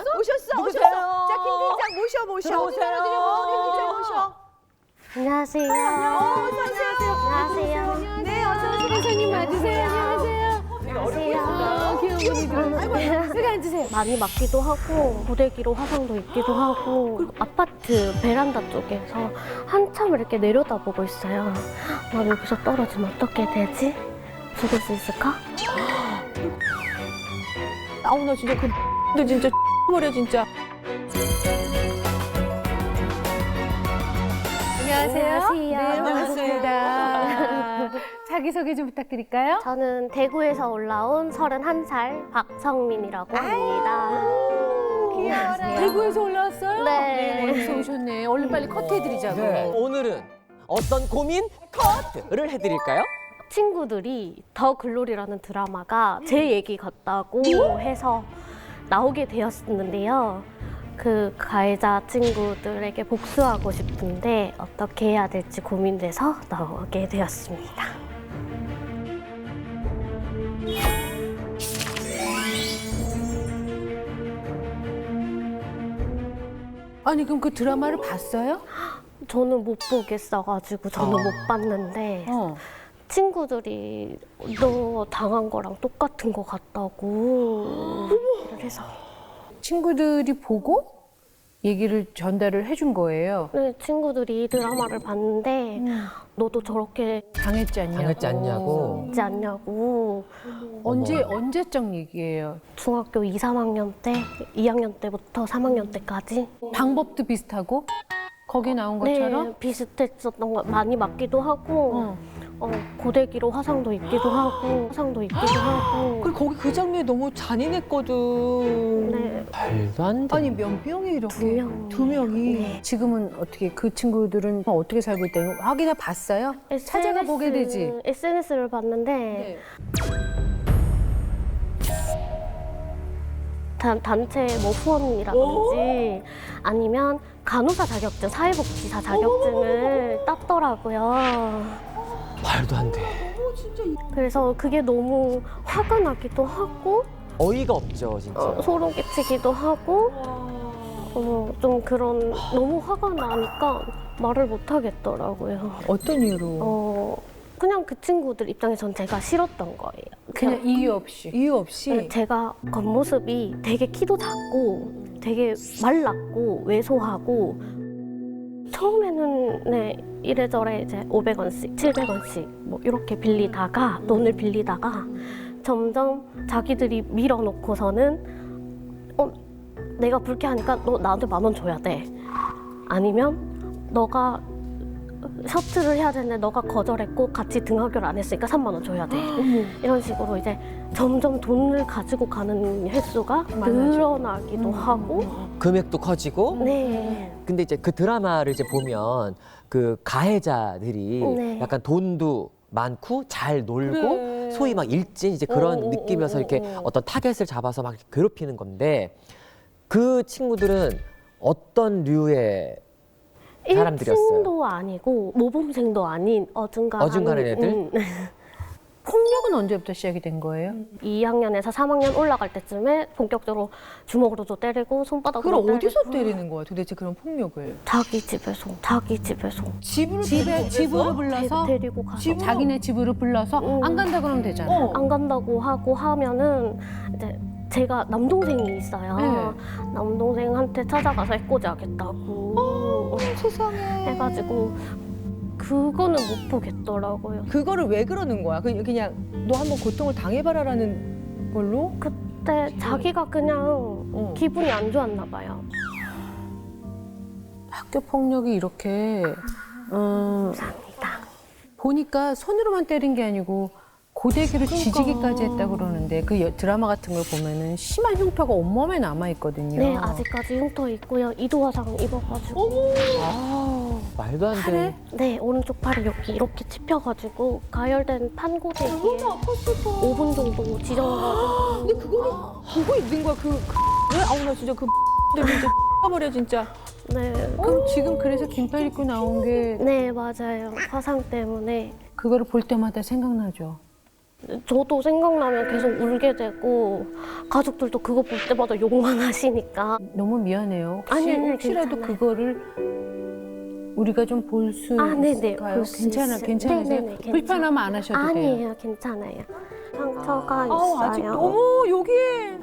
오셨어. 누구세요? 자, 김 팀장 모셔. 들어오세요. 김 팀장 모셔. 안녕하세요. 안녕하세요. 네, 어서 오세요. 선생님 맞으세요? 안녕하세요. 안녕하세요. 귀여운 분이들. 여기 앉으세요. 많이 맞기도 하고 고데기로 화상도 입기도 하고 아파트 베란다 쪽에서 한참 이렇게 내려다보고 있어요. 나 여기서 떨어지면 어떻게 되지? 죽을 수 있을까? 아우, 나 진짜 너 진짜 버려 진짜. 안녕하세요. 네, 반갑습니다. 자기소개 좀 부탁드릴까요? 저는 대구에서 올라온 31살 박성민이라고 합니다. 귀여워라. 대구에서 올라왔어요? 네. 멀리서 오셨네. 얼른 빨리 컷해드리자고. 네. 오늘은 어떤 고민 컷을 해드릴까요? 친구들이 더 글로리라는 드라마가 제 얘기 같다고 해서 나오게 되었는데요. 그 가해자 친구들에게 복수하고 싶은데 어떻게 해야 될지 고민돼서 나오게 되었습니다. 아니 그럼 그 드라마를 봤어요? 저는 못 보겠어가지고 저는 못 봤는데 친구들이 너 당한 거랑 똑같은 거 같다고 그래서 친구들이 보고 얘기를 전달을 해준 거예요. 네, 친구들이 이 드라마를 봤는데 너도 저렇게 당했지 않냐고. 당했지 않냐고. 하지 않냐고 언제적 얘기예요? 중학교 2, 3학년 때 2학년 때부터 3학년 때까지 방법도 비슷하고 거기 나온 것처럼? 네, 비슷했었던 거 많이 맞기도 하고 고데기로 화상도 입기도 하고 그리고 거기 그 장면이 너무 잔인했거든. 네, 말도 안 돼. 아니, 몇 명이 이렇게. 두 명이. 네. 지금은 어떻게 그 친구들은 어떻게 살고 있다는 확인해 봤어요? 찾아가 보게 되지. SNS를 봤는데 네. 단체 뭐 후원이라든지 아니면 간호사 자격증, 사회복지사 자격증을 땄더라고요. 말도 안 돼. 그래서 그게 너무 화가 나기도 하고 어이가 없죠, 진짜. 소름 끼치기도 하고 좀 그런 너무 화가 나니까 말을 못 하겠더라고요. 어떤 이유로? 그냥 그 친구들 입장에선 제가 싫었던 거예요. 그냥 이유 없이. 이유 없이? 제가 겉모습이 되게 키도 작고 되게 말랐고 왜소하고 처음에는 네 이래저래 이제 500원씩, 700원씩 뭐 이렇게 빌리다가 돈을 빌리다가 점점 자기들이 밀어놓고서는 내가 불쾌하니까 너 나한테 10,000원 줘야 돼. 아니면 너가 셔츠를 해야 되는데 너가 거절했고 같이 등하교를 안 했으니까 30,000원 줘야 돼. 이런 식으로 이제 점점 돈을 가지고 가는 횟수가 늘어나기도 하고 금액도 커지고. 네. 근데 이제 그 드라마를 이제 보면 그 가해자들이 네. 약간 돈도 많고 잘 놀고 그래. 소위 막 일진 이제 그런 느낌이어서 이렇게 어떤 타겟을 잡아서 막 괴롭히는 건데 그 친구들은 어떤 류의 사람들이었어요? 일진도 아니고 모범생도 아닌 어중간한 애들? 폭력은 언제부터 시작이 된 거예요? 2학년에서 3학년 올라갈 때쯤에 본격적으로 주먹으로도 때리고 손바닥으로 그걸 어디서 때리고. 때리는 거야, 도대체 그런 폭력을? 자기 집에서 집으로 불러서 데리고 가서 자기네 집으로 불러서 안 간다 그러면 되잖아. 안 간다고 하고 하면은 이제 제가 남동생이 있어요. 네. 남동생한테 찾아가서 해코지 하겠다고 세상에. 해가지고 그거는 못 보겠더라고요. 그거를 왜 그러는 거야? 그냥 너 한번 고통을 당해봐라라는 걸로? 그때 자기가 그냥 기분이 안 좋았나 봐요. 학교 폭력이 이렇게 감사합니다. 보니까 손으로만 때린 게 아니고 고데기로 지지기까지 했다고 그러는데 그 드라마 같은 걸 보면은 심한 흉터가 온몸에 남아있거든요. 네, 아직까지 흉터 있고요. 이도화상 입어가지고. 말도 안 돼. 네, 오른쪽 팔이 여기 이렇게 찝혀가지고 가열된 판고데기에 5분 정도 지져가지고. 근데 그거를 보고 있는 거야, 왜? 아우, 나 진짜 진짜 버려 진짜. 네, 그럼 지금 그래서 긴팔 입고 나온 게 네, 맞아요. 화상 때문에. 그거를 볼 때마다 생각나죠. 저도 생각나면 계속 울게 되고 가족들도 그거 볼 때마다 욕만 하시니까 너무 미안해요. 아니, 아니, 혹시라도 괜찮아요. 그거를 우리가 좀 볼 수 네네, 있을까요? 볼 수 괜찮아, 있어요. 괜찮으세요? 네네네, 괜찮아요. 불편하면 안 하셔도 돼요. 아니에요, 괜찮아요. 상처가 아우, 있어요. 아직 어머 여기에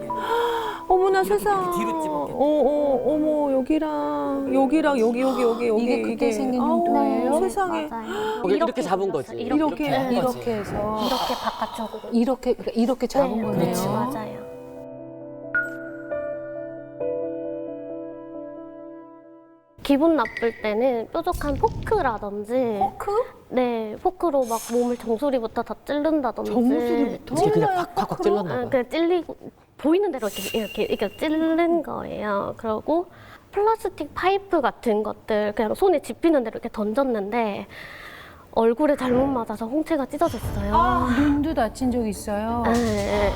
어머나 세상. 뒤로 집었겠다. 어머 여기랑 여기 이게 그때 생긴 아우, 흉터예요? 세상에. 맞아요. 이렇게 잡은 거지. 이렇게 이렇게. 이렇게 해서 이렇게 바깥쪽으로. 이렇게 그러니까 이렇게 잡은 네, 거네요. 그렇지. 맞아요. 기분 나쁠 때는 뾰족한 포크라든지 포크? 네, 포크로 막 몸을 정수리부터 다 찌른다든지 정수리부터? 이렇게 그냥 팍팍팍 찔렀나 봐. 그 찔리고 보이는 대로 이렇게 찌른 거예요. 그리고 플라스틱 파이프 같은 것들 그냥 손에 집히는 대로 이렇게 던졌는데 얼굴에 잘못 맞아서 홍채가 찢어졌어요. 눈도 다친 적 있어요. 네.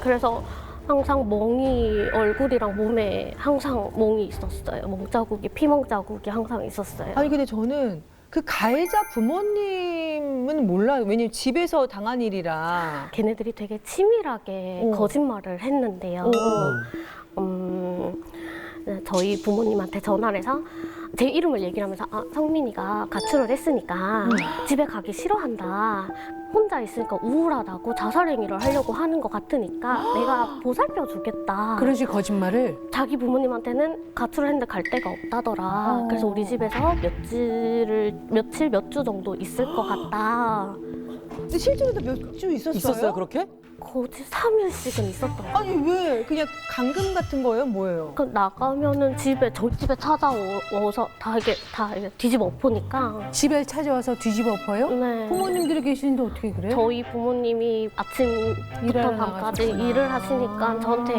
그래서 항상 멍이 얼굴이랑 몸에 항상 멍이 있었어요. 멍자국이 피멍 자국이 항상 있었어요. 아니 근데 저는 그 가해자 부모님은 몰라요. 왜냐면 집에서 당한 일이라. 걔네들이 되게 치밀하게 어. 거짓말을 했는데요. 저희 부모님한테 전화를 해서 제 이름을 얘기를 하면서 성민이가 가출을 했으니까 집에 가기 싫어한다. 혼자 있으니까 우울하다고 자살행위를 하려고 하는 것 같으니까 내가 보살펴 주겠다. 그런 식 거짓말을 자기 부모님한테는 가출을 했는데 갈 데가 없다더라. 그래서 우리 집에서 며칠 몇 주 정도 있을 것 같다. 근데 실제로도 몇 주 있었어요? 있었어요 그렇게? 거의 3일씩은 있었던 거예요. 아니 왜? 그냥 감금 같은 거예요? 뭐예요? 그 나가면은 저희 집에 찾아와서 다 이게 뒤집어 엎으니까. 집에 찾아와서 뒤집어 엎어요? 네. 부모님들이 계시는데 어떻게 그래요? 저희 부모님이 아침부터 일하러 밤까지 나가셨구나. 일을 하시니까 저한테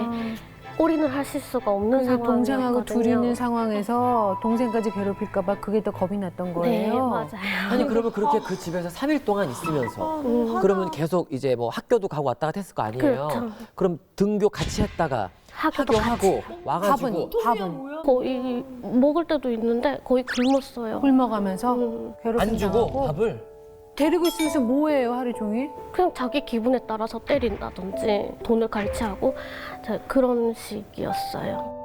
올인을 하실 수가 없는 그래서 상황이었거든요. 동생하고 둘이 있는 상황에서 동생까지 괴롭힐까 봐 그게 더 겁이 났던 거예요. 네, 맞아요. 아니 그러면 그렇게 그 집에서 3일 동안 있으면서 그러면 계속 이제 뭐 학교도 가고 왔다 갔다 했을 거 아니에요? 그렇죠. 그럼 등교 같이 했다가 학교도 학교하고 와가지고 밥은 거의 먹을 때도 있는데 거의 굶었어요. 굶어가면서 괴롭힘 안 주고 당하고. 밥을 데리고 있으면서 뭐해요 하루 종일? 그냥 자기 기분에 따라서 때린다든지 돈을 갈취하고 그런 식이었어요.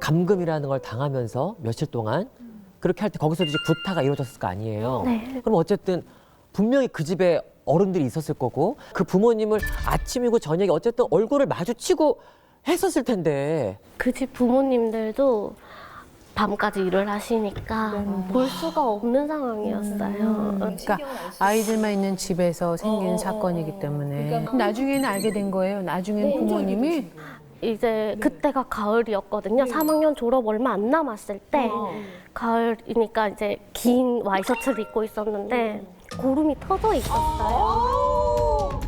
감금이라는 걸 당하면서 며칠 동안 그렇게 할 때 거기서도 이제 구타가 이루어졌을 거 아니에요? 네. 그럼 어쨌든 분명히 그 집에 어른들이 있었을 거고 그 부모님을 아침이고 저녁에 어쨌든 얼굴을 마주치고 했었을 텐데 그 집 부모님들도 밤까지 일을 하시니까 볼 수가 없는 상황이었어요. 그러니까 아이들만 있는 집에서 생긴 사건이기 때문에 나중에는 알게 된 거예요. 나중엔 부모님이 이제 그때가 가을이었거든요. 3학년 졸업 얼마 안 남았을 때 가을이니까 이제 긴 와이셔츠를 입고 있었는데 고름이 터져 있었어요.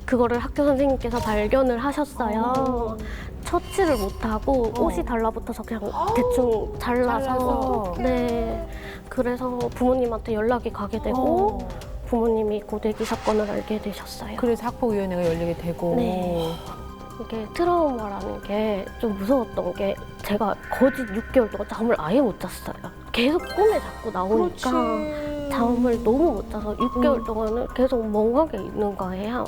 그거를 학교 선생님께서 발견을 하셨어요. 처치를 못하고 옷이 달라붙어서 그냥 대충 잘라서 네 그래서 부모님한테 연락이 가게 되고 부모님이 고데기 사건을 알게 되셨어요. 그래서 학폭위원회가 열리게 되고 네. 이게 트라우마라는 게 좀 무서웠던 게 제가 거짓 6개월 동안 잠을 아예 못 잤어요. 계속 꿈에 자꾸 나오니까 잠을 너무 못 자서 6개월 동안은 계속 멍하게 있는 거예요.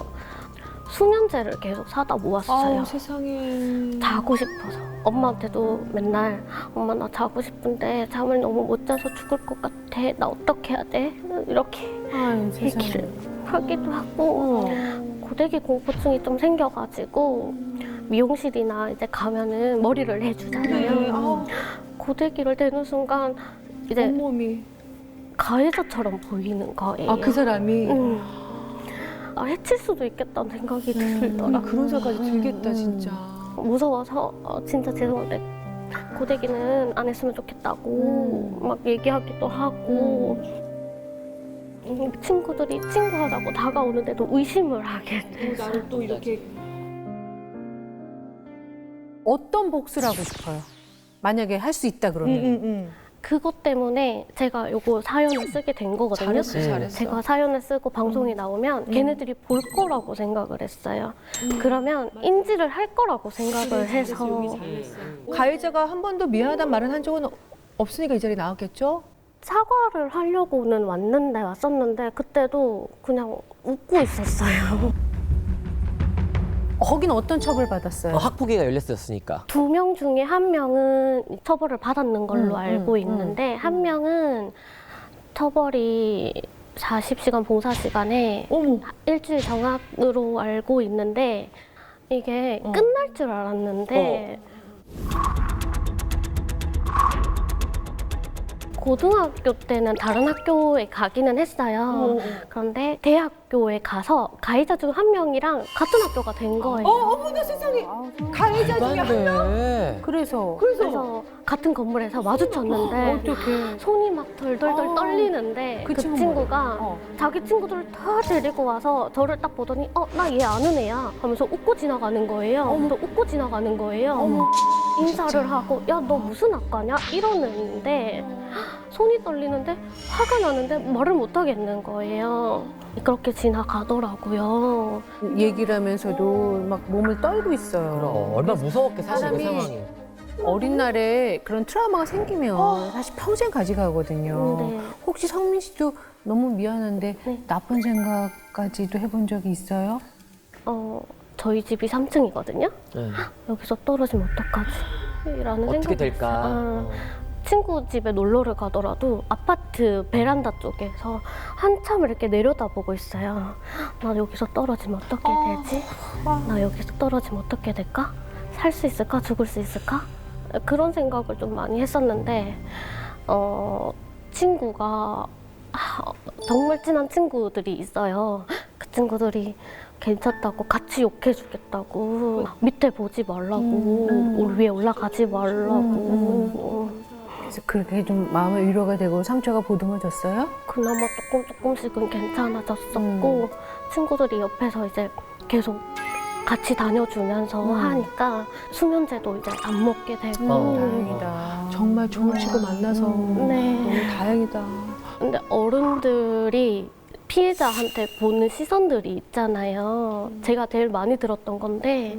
수면제를 계속 사다 모았어요. 아우 세상에. 자고 싶어서. 엄마한테도 맨날 엄마 나 자고 싶은데 잠을 너무 못 자서 죽을 것 같아. 나 어떻게 해야 돼? 이렇게 아유, 세상에. 얘기를 하기도 하고 고데기 공포증이 좀 생겨가지고 미용실이나 이제 가면은 머리를 해주잖아요. 고데기를 대는 순간 이제 온몸이. 가해자처럼 보이는 거예요. 아 그 사람이. 해칠 수도 있겠다는 생각이 들더라고요. 그런 생각까지 들겠다 진짜. 무서워서 진짜 죄송한데 고데기는 안 했으면 좋겠다고 막 얘기하기도 하고 친구들이 친구하자고 다가오는데도 의심을 하게 돼요. 나를 또 이렇게. 어떤 복수를 하고 싶어요? 만약에 할 수 있다 그러면 그것 때문에 제가 요거 사연을 쓰게 된 거거든요. 잘했어. 제가 사연을 쓰고 방송에 나오면 걔네들이 볼 거라고 생각을 했어요. 그러면 인지를 할 거라고 생각을 해서 가해자가 한 번도 미안하단 말은 한 적은 없으니까 이 자리에 나왔겠죠? 사과를 하려고는 왔었는데 그때도 그냥 웃고 있었어요. 거긴 어떤 처벌 받았어요? 학폭위가 열렸었으니까. 2명 중에 1명은 처벌을 받았는 걸로 음, 알고 있는데 1명은 처벌이 40시간 봉사 시간에 일주일 정학으로 알고 있는데 이게 끝날 줄 알았는데 고등학교 때는 다른 학교에 가기는 했어요. 그런데 대학교에 가서 가해자 중 1명이랑 같은 학교가 된 거예요. 어머나 세상에. 가해자 중에 한 명. 네. 그래서 그래서 같은 건물에서 마주쳤는데 어떻게? 손이 막 덜덜덜 떨리는데 그 그 친구는 친구가 자기 친구들을 다 데리고 와서 저를 딱 보더니 나 얘 아는 애야 하면서 웃고 지나가는 거예요. 또 웃고 지나가는 거예요. 인사를 하고 야 너 무슨 학과냐 이러는데 손이 떨리는데 화가 나는데 말을 못 하겠는 거예요. 그렇게 지나가더라고요. 얘기를 하면서도 막 몸을 떨고 있어요. 그럼 얼마나 무서웠게 사실 그 사람이- 상황이. 어린 날에 그런 트라우마가 생기면 사실 평생 가져가거든요. 네. 혹시 성민 씨도 너무 미안한데 네. 나쁜 생각까지도 해본 적이 있어요? 저희 집이 3층이거든요. 네. 여기서 떨어지면 어떡하지? 라는 어떻게 생각이 될까? 있어요. 친구 집에 놀러를 가더라도 아파트 베란다 쪽에서 한참 이렇게 내려다보고 있어요. 나 여기서 떨어지면 어떻게 되지? 나 여기서 떨어지면 어떻게 될까? 살 수 있을까? 죽을 수 있을까? 그런 생각을 좀 많이 했었는데 친구가 정말 친한 친구들이 있어요. 그 친구들이 괜찮다고 같이 욕해주겠다고 밑에 보지 말라고 위에 올라가지 말라고 그래서 그렇게 좀 마음의 위로가 되고 상처가 보듬어졌어요? 그나마 조금씩은 괜찮아졌었고 친구들이 옆에서 이제 계속 같이 다녀주면서 하니까 수면제도 이제 안 먹게 되고 다행이다. 정말 좋은 친구 만나서 네. 너무 다행이다. 근데 어른들이 피해자한테 보는 시선들이 있잖아요. 제가 제일 많이 들었던 건데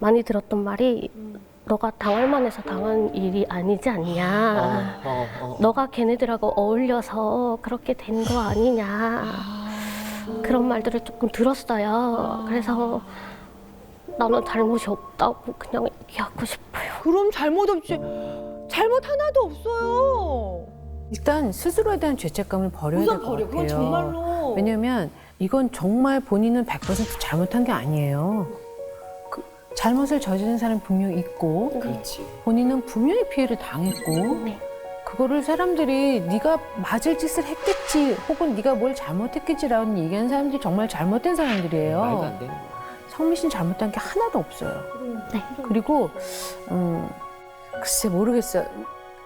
많이 들었던 말이 너가 당할 만해서 당한 일이 아니지 않냐. 너가 걔네들하고 어울려서 그렇게 된 거 아니냐. 그런 말들을 조금 들었어요. 그래서 나는 잘못이 없다고 그냥 얘기하고 싶어요. 그럼 잘못 없이 잘못 하나도 없어요. 일단 스스로에 대한 죄책감을 버려야 될 우선 것 버려. 같아요. 그건 정말로. 왜냐면 이건 정말 본인은 100% 잘못한 게 아니에요. 그 잘못을 저지른 사람 분명히 있고 그렇지. 본인은 분명히 피해를 당했고 네. 그거를 사람들이 네가 맞을 짓을 했겠지 혹은 네가 뭘 잘못했겠지라는 얘기하는 사람들이 정말 잘못된 사람들이에요. 말도 안 되는 거야. 성민 씨는 잘못한 게 하나도 없어요. 네. 그리고 글쎄 모르겠어요.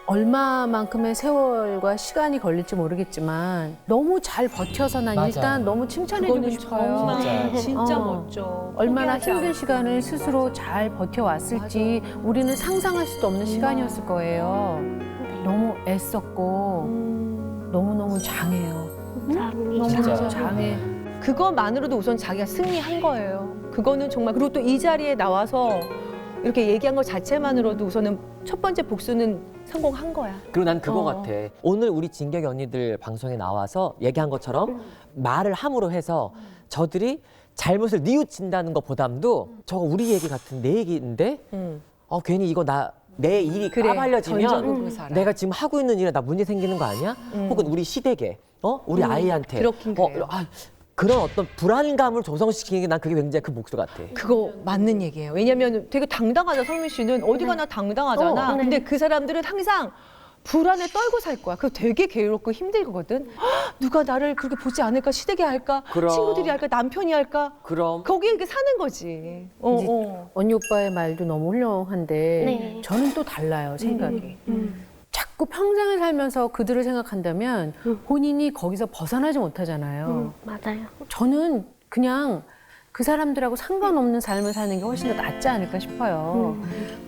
얼마만큼의 세월과 시간이 걸릴지 모르겠지만 너무 잘 버텨서 난 맞아. 일단 너무 칭찬해주고 그거는 싶어요. 정말 진짜 어. 멋져. 얼마나 포기하지 힘든 않고. 시간을 스스로 잘 버텨왔을지 우리는 상상할 수도 없는 시간이었을 거예요. 너무 애썼고 너무너무 장해요. 감사합니다. 진짜. 너무너무 장해. 그것만으로도 우선 자기가 승리한 거예요. 그거는 정말 그리고 또 이 자리에 나와서 이렇게 얘기한 것 자체만으로도 우선은 첫 번째 복수는 성공한 거야. 그리고 난 그거 같아. 오늘 우리 진격의 언니들 방송에 나와서 얘기한 것처럼 말을 함으로 해서 저들이 잘못을 뉘우친다는 것 보담도 저거 우리 얘기 같은 내 얘기인데 괜히 이거 내 일이 까발려지면 전전으로 살아. 내가 지금 하고 있는 일에 나 문제 생기는 거 아니야? 혹은 우리 시댁에 우리 아이한테 그렇긴 그래요. 그런 어떤 불안감을 조성시키는 게 난 그게 굉장히 큰 목표 같아. 그거 맞는 얘기예요. 왜냐면 되게 당당하다, 성민 씨는. 어디 가나 당당하잖아. 네. 근데 그 사람들은 항상 불안에 떨고 살 거야. 그거 되게 괴롭고 힘들거든. 헉, 누가 나를 그렇게 보지 않을까? 시댁이 할까? 그럼. 친구들이 할까? 남편이 할까? 그럼 거기에 이렇게 사는 거지. 이제 언니 오빠의 말도 너무 훌륭한데 네. 저는 또 달라요 생각이. 자꾸 평생을 살면서 그들을 생각한다면 본인이 거기서 벗어나지 못하잖아요. 맞아요. 저는 그냥 그 사람들하고 상관없는 삶을 사는 게 훨씬 더 낫지 않을까 싶어요.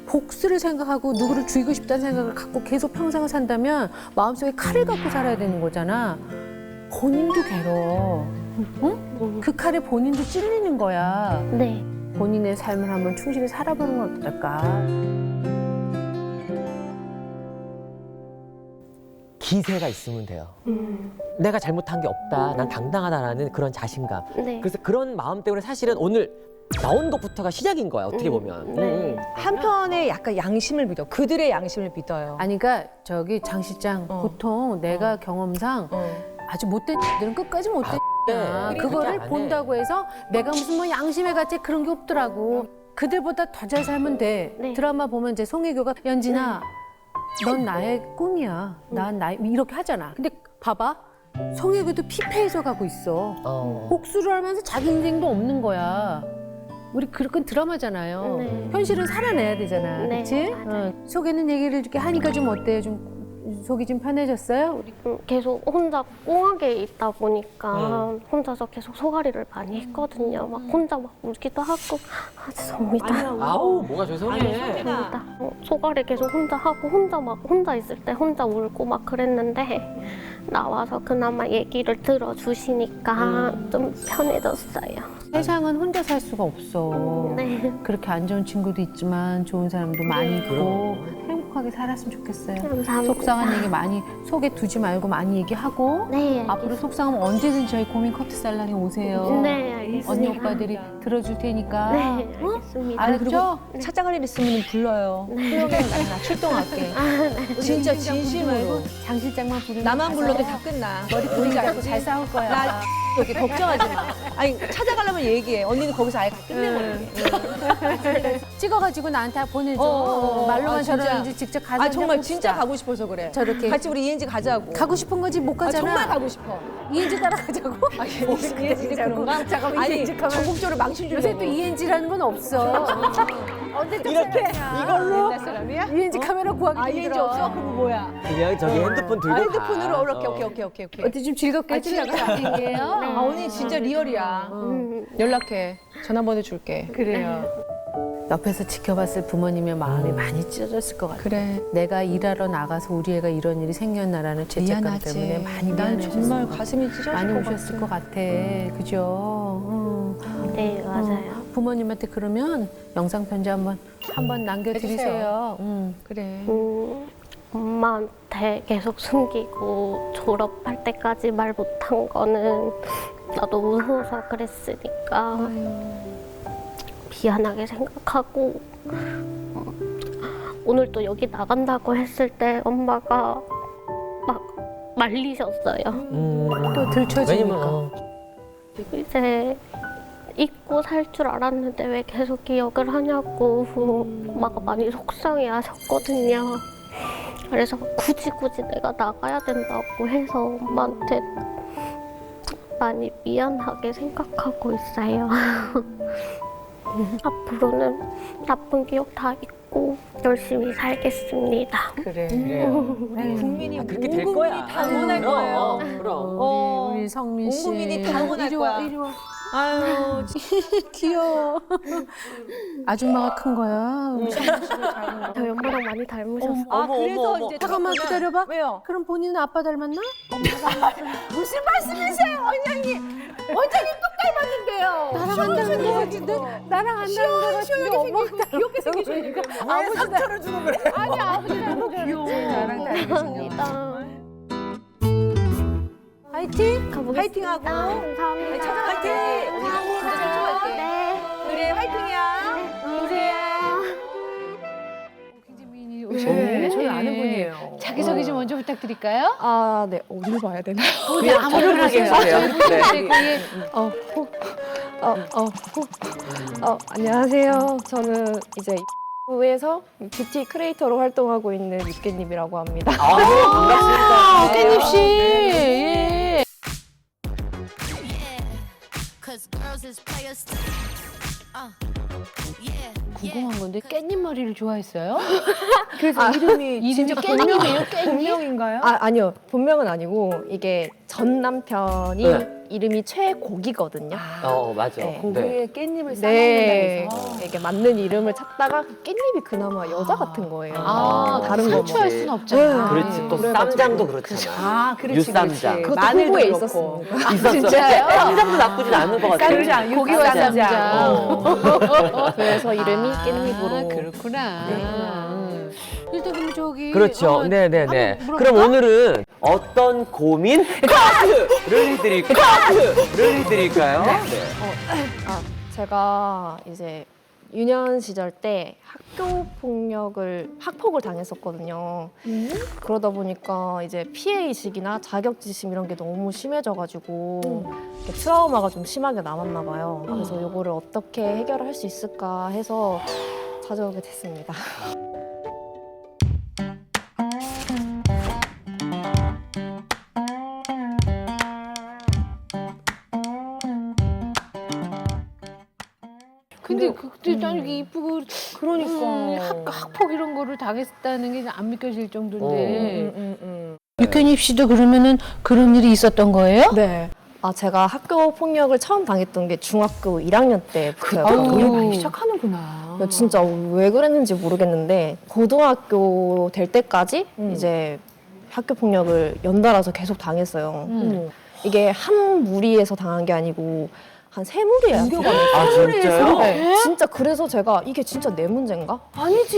복수를 생각하고 누구를 죽이고 싶다는 생각을 갖고 계속 평생을 산다면 마음속에 칼을 갖고 살아야 되는 거잖아. 본인도 괴로워. 응? 그 칼에 본인도 찔리는 거야. 네. 본인의 삶을 한번 충실히 살아보는 건 어떨까? 기세가 있으면 돼요. 내가 잘못한 게 없다, 난 당당하다라는 그런 자신감. 네. 그래서 그런 마음 때문에 사실은 오늘 나온 것부터가 시작인 거야, 어떻게 보면. 네. 한편에 약간 양심을 믿어. 그들의 양심을 믿어요. 아니 그러니까 저기 장 실장 보통 내가 경험상 아주 못된 들은 끝까지 못된 야 네. 그거를 그렇게 안 해. 본다고 해서 내가 무슨 뭐 양심의 가책 그런 게 없더라고. 그들보다 더 잘 살면 돼. 네. 드라마 보면 이제 송혜교가 연진아 넌 나의 꿈이야. 난 나의 이렇게 하잖아. 근데 봐봐. 송혜교도 피폐해져 가고 있어. 복수를 하면서 자기 인생도 없는 거야. 우리 그런 드라마잖아요. 네. 현실은 살아내야 되잖아. 네, 그렇지? 맞아요. 속에는 얘기를 이렇게 하니까 좀 어때요? 좀 속이 좀 편해졌어요? 우리 계속 혼자 꽁하게 있다 보니까 혼자서 계속 소가리를 많이 했거든요. 막 혼자 막 울기도 하고 죄송합니다. 아우, 뭐가 죄송해. 소가리 계속 혼자 하고 혼자 있을 때 혼자 울고 막 그랬는데 나와서 그나마 얘기를 들어주시니까 좀 편해졌어요. 세상은 혼자 살 수가 없어. 네. 그렇게 안 좋은 친구도 있지만 좋은 사람도 많이 있고 행복하게 살았으면 좋겠어요. 감사합니다. 속상한 얘기 많이 속에 두지 말고 많이 얘기하고 네, 앞으로 속상하면 언제든 저희 고민 커트 살랑에 오세요. 네, 알겠습니다. 언니 오빠들이 들어줄 테니까. 네, 알겠습니다. 알았죠? 찾아갈 일 있으면 불러요. 클럽에 나 출동할게. 진짜 진심으로. 장 실장만 부르면 나만 가서 불러도 다 끝나. 머리 뿌리지 않고 잘 싸울 거야. 나 이렇게 걱정하지 마. 아니 찾아가려면 얘기해. 언니는 거기서 아예 끝내버릴게. 찍어가지고 나한테 보내줘. 말로만 저러는지 직접 가서 아 정말 한번 진짜 봅시다. 가고 싶어서 그래. 저렇게 같이 우리 ENG 가자고. 가고 싶은 거지 못 아, 가잖아. 정말 가고 싶어. ENG 따라가자고. ENG 그런가? 잠깐만 아니 ENG 가면 전국적으로 망신 주려고. 요새 또 ENG라는 건 없어. 언제 또 이렇게 이걸로 옛날 사람이야? ENG 카메라 구하기 아 힘들어. ENG 없어? 그럼 뭐야? 그냥 저기 핸드폰 들고 아, 가. 핸드폰으로 오케이. 어때 좀 즐겁게 지나가 얘기해요. 아 언니 진짜 리얼이야. 연락해. 전화번호 줄게. 그래요. 옆에서 지켜봤을 부모님의 마음이 많이 찢어졌을 것 같아. 그래. 내가 일하러 나가서 우리 애가 이런 일이 생겼나라는 죄책감 때문에 많이 난 미안해졌을 정말 것 같아. 가슴이 찢어질 많이 것 오셨을 같아. 것 같아. 그죠? 네, 맞아요. 부모님한테 그러면 영상 편지 한번 남겨드리세요. 그래. 엄마한테 계속 숨기고 졸업할 때까지 말 못한 거는 나도 무서워서 그랬으니까 미안하게 생각하고 오늘 또 여기 나간다고 했을 때 엄마가 막 말리셨어요. 또 들춰지니까. 왜냐면 이제 잊고 살 줄 알았는데 왜 계속 기억을 하냐고 엄마가 많이 속상해 하셨거든요. 그래서 굳이 내가 나가야 된다고 해서 엄마한테 많이 미안하게 생각하고 있어요. 앞으로는 나쁜 기억 다 잊고 열심히 살겠습니다. 그래. 국민이 그렇게 온 될 국민이 거야. 다 응원할 거예요. 그럼. 우리 성민 씨. 온 국민이 다 응원할 이리 와, 거야. 이리 와. 아유 귀여워. 아줌마가 큰 거야. 저희 엄마랑 많이 닮으셨어요. 아 어머, 그래서 어머. 이제 잠깐만 저거구나. 기다려봐. 왜요? 그럼 본인은 아빠 닮았나? 무슨 말씀이세요, 원장님? 원장님 똑 닮았는데요. 나랑 안 닮은 거 같은데? 나랑 안 닮은 거 같은데 엄마가 귀엽게 생기시니까 왜 상처를 주고 그래? 아니 아버지 닮은 귀여워. 나랑 닮으신 거. 감사합니다. 화이팅! 가보겠습니다. 화이팅하고. 감사합니다. 화이팅! 우리 진짜 쫓아갈게. 네. 그래 화이팅이야. 네, 저희 아는 분이에요. 자기소개 좀 먼저 부탁드릴까요? 아, 네. 어디를 봐야 되나요? 그냥 편하게 해주세요. 네. 안녕하세요. 저는 이제 에서 뷰티 크리에이터로 활동하고 있는 육개님이라고 합니다. 반갑습니다. 깻잎 씨. 예. 궁금한 건데 깻잎 머리를 좋아했어요? 그래서 이름이 진짜 깻잎이에요? 깻잎? 본명인가요? 아니요. 본명은 아니고 이게 전 남편이 네. 이름이 최곡이거든요. 맞아. 네. 고기에 깻잎을 네. 싸먹는다 해서. 이게 맞는 이름을 찾다가 그 깻잎이 그나마 여자 같은 거예요. 다른 거 상추할 수는 없잖아. 그렇지. 또 그래가지고. 쌈장도 그렇잖아. 아, 그렇지, 유쌈장. 그렇지. 그것도 마늘도 후보에 그렇고. 있었습니다. 있었어. 진짜요? 쌈장도 나쁘진 않은 것 같아. 쌈장, 고기와 쌈장. 쌈장. 그래서 이름이 깻잎으로. 그렇구나. 일단 그럼 저기 그렇죠. 네네네. 한번 물어볼까? 그럼 오늘은 어떤 고민 카드를 해드릴까요? 네. 제가 이제 유년 시절 때 학폭을 당했었거든요. 그러다 보니까 이제 피해의식이나 자격지심 이런 게 너무 심해져가지고 이렇게 트라우마가 좀 심하게 남았나 봐요. 그래서 이거를 어떻게 해결할 수 있을까 해서 찾아오게 됐습니다. 근데 그때 난 이게 이쁘고 그러니까. 학폭 이런 거를 당했다는 게 안 믿겨질 정도인데. 네. 육현입 씨도 그러면은 그런 일이 있었던 거예요? 네. 제가 학교 폭력을 처음 당했던 게 중학교 1학년 때부터였거든요. 많이 시작하는구나. 진짜 왜 그랬는지 모르겠는데 고등학교 될 때까지 이제 학교 폭력을 연달아서 계속 당했어요. 이게 한 무리에서 당한 게 아니고 한 세 무리에서 아 진짜요? 네, 진짜 그래서 제가 이게 진짜 내 문제인가? 아니지.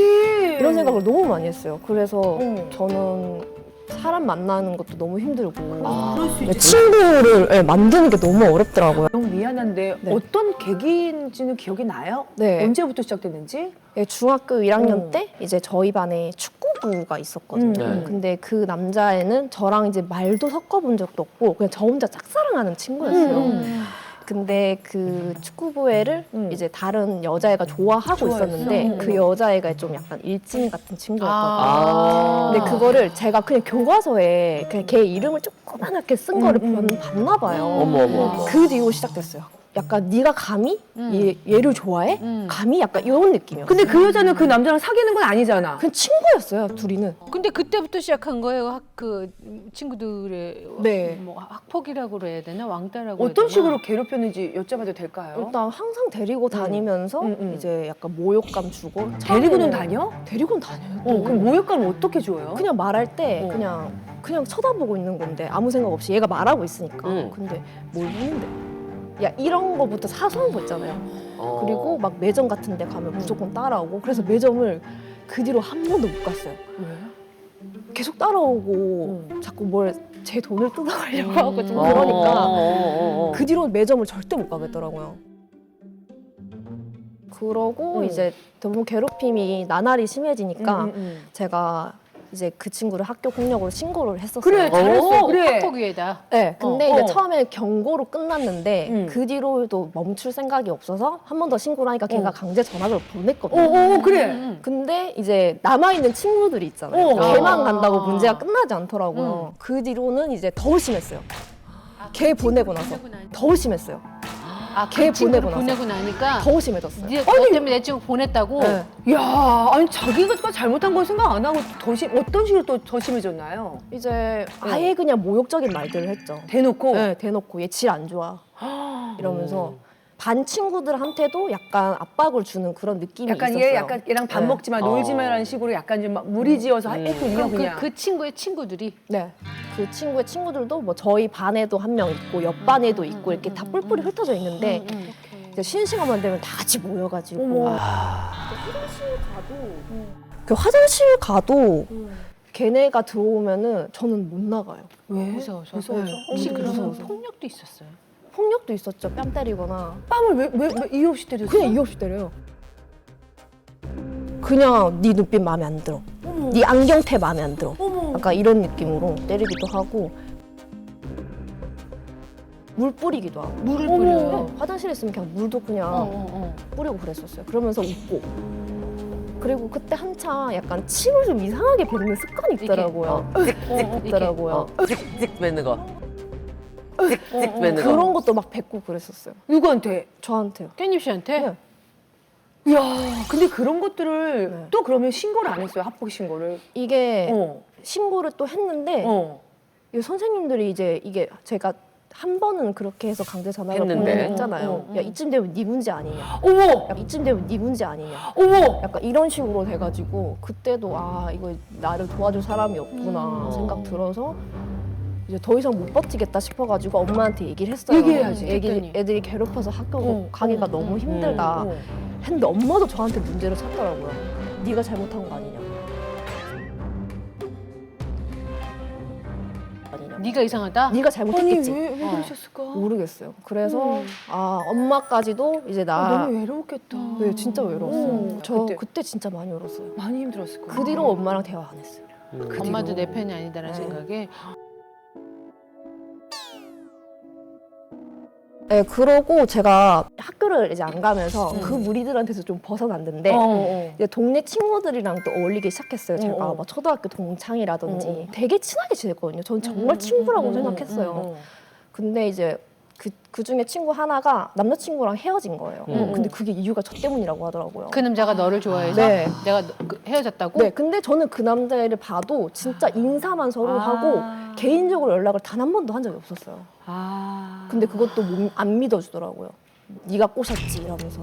이런 생각을 너무 많이 했어요. 그래서 저는 사람 만나는 것도 너무 힘들고 그럴 수 네, 있지. 친구를 만드는 게 너무 어렵더라고요. 너무 미안한데 네. 어떤 계기인지는 기억이 나요? 네. 언제부터 시작됐는지? 중학교 1학년 때 이제 저희 반에 축구부가 있었거든요. 네. 근데 그 남자애는 저랑 이제 말도 섞어본 적도 없고 그냥 저 혼자 짝사랑하는 친구였어요. 근데 그 축구부 애를 이제 다른 여자애가 좋아하고 있었는데 그 여자애가 좀 약간 일진 같은 친구였거든요. 근데 그거를 제가 그냥 교과서에 그냥 걔 이름을 조그맣게 쓴 거를 봤나 봐요. 어머. 그 뒤로 시작됐어요. 약간 네가 감히 얘를 좋아해? 감히 약간 이런 느낌이었어요. 근데 그 여자는 그 남자랑 사귀는 건 아니잖아. 그냥 친구였어요, 둘이는. 근데 그때부터 시작한 거예요. 그 친구들의 네. 뭐 학폭이라고 그래야 되나 왕따라고 해야 어떤 되나? 식으로 괴롭혔는지 여쭤봐도 될까요? 일단 항상 데리고 다니면서 이제 약간 모욕감 주고 데리고는 처음에는 다녀? 데리고는 다녀요. 그럼 모욕감을 어떻게 줘요? 그냥 말할 때 그냥 쳐다보고 있는 건데 아무 생각 없이 얘가 말하고 있으니까 근데 뭘 보는데 야 이런 거부터 사소한 거 있잖아요. 그리고 막 매점 같은 데 가면 무조건 따라오고 그래서 매점을 그 뒤로 한 번도 못 갔어요. 계속 따라오고 자꾸 뭘 제 돈을 뜯어가려고 하고 좀 그러니까 그 뒤로 매점을 절대 못 가겠더라고요. 그러고 이제 너무 괴롭힘이 나날이 심해지니까 제가 이제 그 친구를 학교 폭력으로 신고를 했었어요. 그래, 잘했어. 그래. 학폭위에다. 네, 근데 어. 이제 처음에 경고로 끝났는데 음. 그 뒤로도 멈출 생각이 없어서 한 번 더 신고를 하니까 걔가 강제 전학을 보냈거든요. 그래. 근데 이제 남아있는 친구들이 있잖아요. 어. 걔만 간다고 문제가 끝나지 않더라고요. 그 뒤로는 이제 더 심했어요. 걔 보내고 나서 더 심했어요. 걔 보내고 나서. 보내고 나니까 더 심해졌어요. 너 때문에 내 친구 보냈다고. 네. 야, 아니 자기가 잘못한 걸 생각 안 하고 어떤 식으로 또 더 심해졌나요? 이제 아예 그냥 모욕적인 말들을 했죠. 대놓고. 네, 대놓고 얘 질 안 좋아 이러면서 반 친구들한테도 약간 압박을 주는 그런 느낌이 약간 있었어요. 얘 약간 얘랑 밥 네. 먹지 마, 놀지 마라는 식으로 약간 좀 막 무리지어서 했군요, 그럼 그냥. 그 친구의 친구들이 네. 그 친구의 친구들도 뭐 저희 반에도 한 명 있고 옆 반에도 있고 이렇게 다 뿔뿔이 흩어져 있는데 이제 쉬는 시간만 되면 다 같이 모여가지고 그 화장실 가도 걔네가 들어오면은 저는 못 나가요. 왜? 무서워서. 무서워서. 혹시 네, 그러면 무서워서. 폭력도 있었어요? 폭력도 있었죠. 뺨 때리거나 뺨을 왜 이유 없이 때렸어? 그냥 이유 없이 때려요. 그냥 네 눈빛 마음에 안 들어. 네 안경테 마음에 안 들어. 약간 이런 느낌으로 때리기도 하고 물 뿌리기도 하고. 물을 뿌려요? 네, 화장실에 있으면 그냥 물도 그냥 뿌리고 그랬었어요. 그러면서 웃고. 그리고 그때 한창 약간 침을 좀 이상하게 뱉는 습관이 있더라고요. 있더라고요. 찍찍 뱉는 거. 찍찍 뱉는 거. 그런 것도 막 뱉고 그랬었어요. 누구한테? 저한테요. 깻잎 씨한테? 네. 이야, 근데 그런 것들을 네. 또 그러면 신고를 안 했어요, 합폭 신고를. 이게 어. 신고를 또 했는데 어. 이 선생님들이 이제 이게 제가 한 번은 그렇게 해서 강제 전학을 했는데. 보냈잖아요. 야 이쯤 되면 네 문제 아니냐. 어머! 야 이쯤 되면 네 문제 아니냐. 어머! 약간 이런 식으로 돼가지고 그때도 아 이거 나를 도와줄 사람이 없구나 생각 들어서 이제 더 이상 못 버티겠다 싶어가지고 엄마한테 얘기를 했어요. 얘기해야지. 애들이 괴롭혀서 학교 가기가 너무 힘들다. 했는데 엄마도 저한테 문제를 찾더라고요. 네가 잘못한 거 아니냐. 네가 이상하다? 네가 잘못했겠지. 왜 그러셨을까? 모르겠어요. 그래서 아 엄마까지도 이제 나 너무 외로웠겠다. 네, 진짜 외로웠어요. 저 그때. 그때 진짜 많이 울었어요. 많이 힘들었을 거예요. 그 뒤로 엄마랑 대화 안 했어요. 엄마도 내 편이 아니다라는 네. 생각에. 네, 그러고 제가 학교를 이제 안 가면서 그 무리들한테서 좀 벗어났는데 이제 동네 친구들이랑 또 어울리기 시작했어요. 제가 막 초등학교 동창이라든지 되게 친하게 지냈거든요. 전 정말 친구라고 생각했어요. 근데 이제 그 중에 친구 하나가 남자친구랑 헤어진 거예요. 근데 그게 이유가 저 때문이라고 하더라고요. 그 남자가 너를 좋아해서 네. 내가 헤어졌다고? 네, 근데 저는 그 남자애를 봐도 진짜 인사만 서로 하고 개인적으로 연락을 단 한 번도 한 적이 없었어요. 근데 그것도 안 믿어주더라고요. 네가 꼬셨지 이러면서.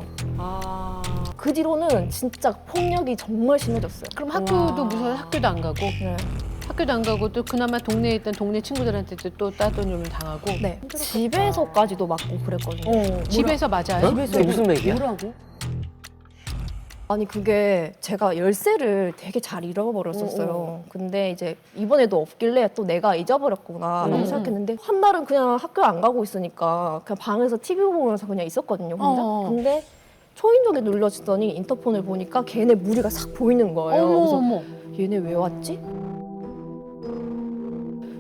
그 뒤로는 진짜 폭력이 정말 심해졌어요. 그럼 학교도 무서워서 학교도 안 가고 네. 학교도 안 가고 또 그나마 동네에 있던 동네 친구들한테도 또 따돌림을 당하고 네. 집에서까지도 맞고 그랬거든요. 집에서 맞아요? 그게 무슨 얘기야? 뭐라고? 아니 그게 제가 열쇠를 되게 잘 잃어버렸었어요. 근데 이제 이번에도 없길래 또 내가 잊어버렸구나라고 생각했는데 한 날은 그냥 학교 안 가고 있으니까 그냥 방에서 TV 보면서 그냥 있었거든요. 혼자. 근데 초인종에 눌러주더니 인터폰을 보니까 걔네 무리가 싹 보이는 거예요. 그래서 어머. 얘네 왜 왔지?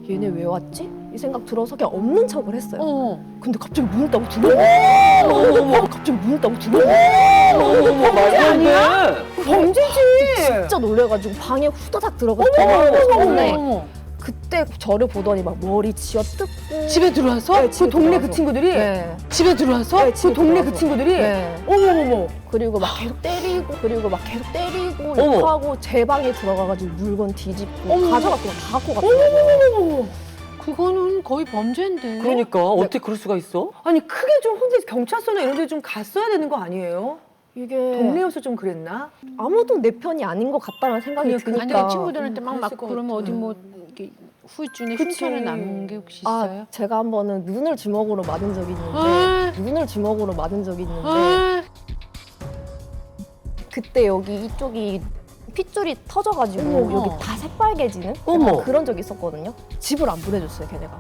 얘네 왜 왔지? 이 생각 들어서 그냥 없는 척을 했어요. 근데 갑자기 문을 따고 들어오고 갑자기 문을 따고 들어오고 범죄지. 진짜 놀래가지고 방에 후다닥 들어가서 도망갔는데 어머. 그때 저를 보더니 막 머리 쥐어뜯고 집에 들어와서? 네, 그 집에 동네 들어와서. 그 친구들이? 네. 집에 들어와서? 네, 그 집에 동네 들어와서. 그 친구들이? 네. 어머머머. 그리고 막 계속 때리고 그리고 막 계속 때리고 어머. 욕하고 제 방에 들어가가지고 물건 뒤집고 가져갔고 다 갖고 갔더라고요. 그거는 거의 범죄인데. 그러니까 어떻게 그럴 수가 있어? 아니 크게 좀 혼자 경찰서나 이런 데 좀 갔어야 되는 거 아니에요? 이게 동네여서 좀 그랬나? 아무도 내 편이 아닌 것 같다는 생각이 그냥 드니까 아니 그 친구들한테 막 그랬을 맞고 것 그러면 같아. 어디 뭐 이렇게 후유증에 그치. 흉터를 남은 게 혹시 있어요? 아, 제가 한 번은 눈을 주먹으로 맞은 적이 있는데 아. 눈을 주먹으로 맞은 적이 있는데 아, 그때 여기 이쪽이 핏줄이 터져가지고 어머. 여기 다 새빨개지는 어머. 약간 그런 적이 있었거든요. 집을 안 보내줬어요, 걔네가.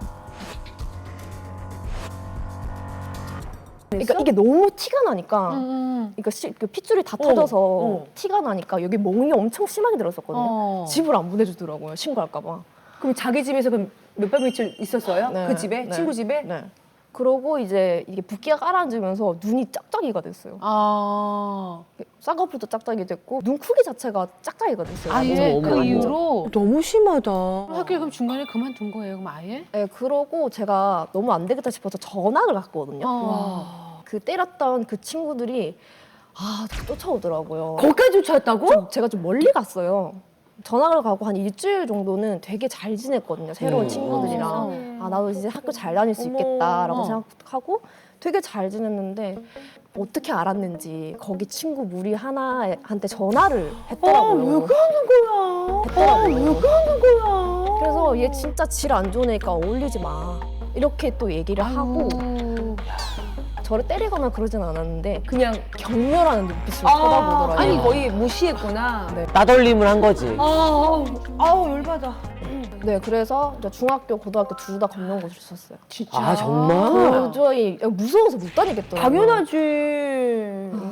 그러니까 이게 너무 티가 나니까 그러니까 그 핏줄이 다 터져서 티가 나니까 여기 멍이 엄청 심하게 들었었거든요. 집을 안 보내주더라고요, 신고할까 봐. 그럼 자기 집에서 그럼 몇 박 며칠 있었어요? 네. 그 집에? 네. 친구 집에? 네. 그러고 이제 이게 붓기가 가라앉으면서 눈이 짝짝이가 됐어요. 아, 쌍꺼풀도 짝짝이 됐고 눈 크기 자체가 짝짝이가 됐어요. 아예 어머, 그 어머. 이후로 너무 심하다. 학교 그럼 중간에 그만둔 거예요, 그럼 아예? 네, 그러고 제가 너무 안 되겠다 싶어서 전학을 갔거든요. 그 때렸던 그 친구들이 쫓아오더라고요. 거기까지 쫓아왔다고? 제가 좀 멀리 갔어요. 전학을 가고 한 일주일 정도는 되게 잘 지냈거든요. 새로운 친구들이랑. 나도 이제 학교 잘 다닐 수 있겠다라고 생각하고 되게 잘 지냈는데 어떻게 알았는지 거기 친구 무리 하나한테 전화를 했더라고요. 왜 그러는 거야? 했더라고요. 왜 그러는 거야? 그래서 얘 진짜 질 안 좋으니까 어울리지 마. 이렇게 또 얘기를 하고 저를 때리거나 그러진 않았는데 그냥 경멸하는 눈빛으로 쳐다보더라고요. 아니 거의 무시했구나. 네. 따돌림을 한 거지. 아우 열받아. 네, 그래서 이제 중학교, 고등학교 둘 다 검정고시를 썼어요. 진짜. 아 정말? 도저히 무서워서 못 다니겠더라고요. 당연하지.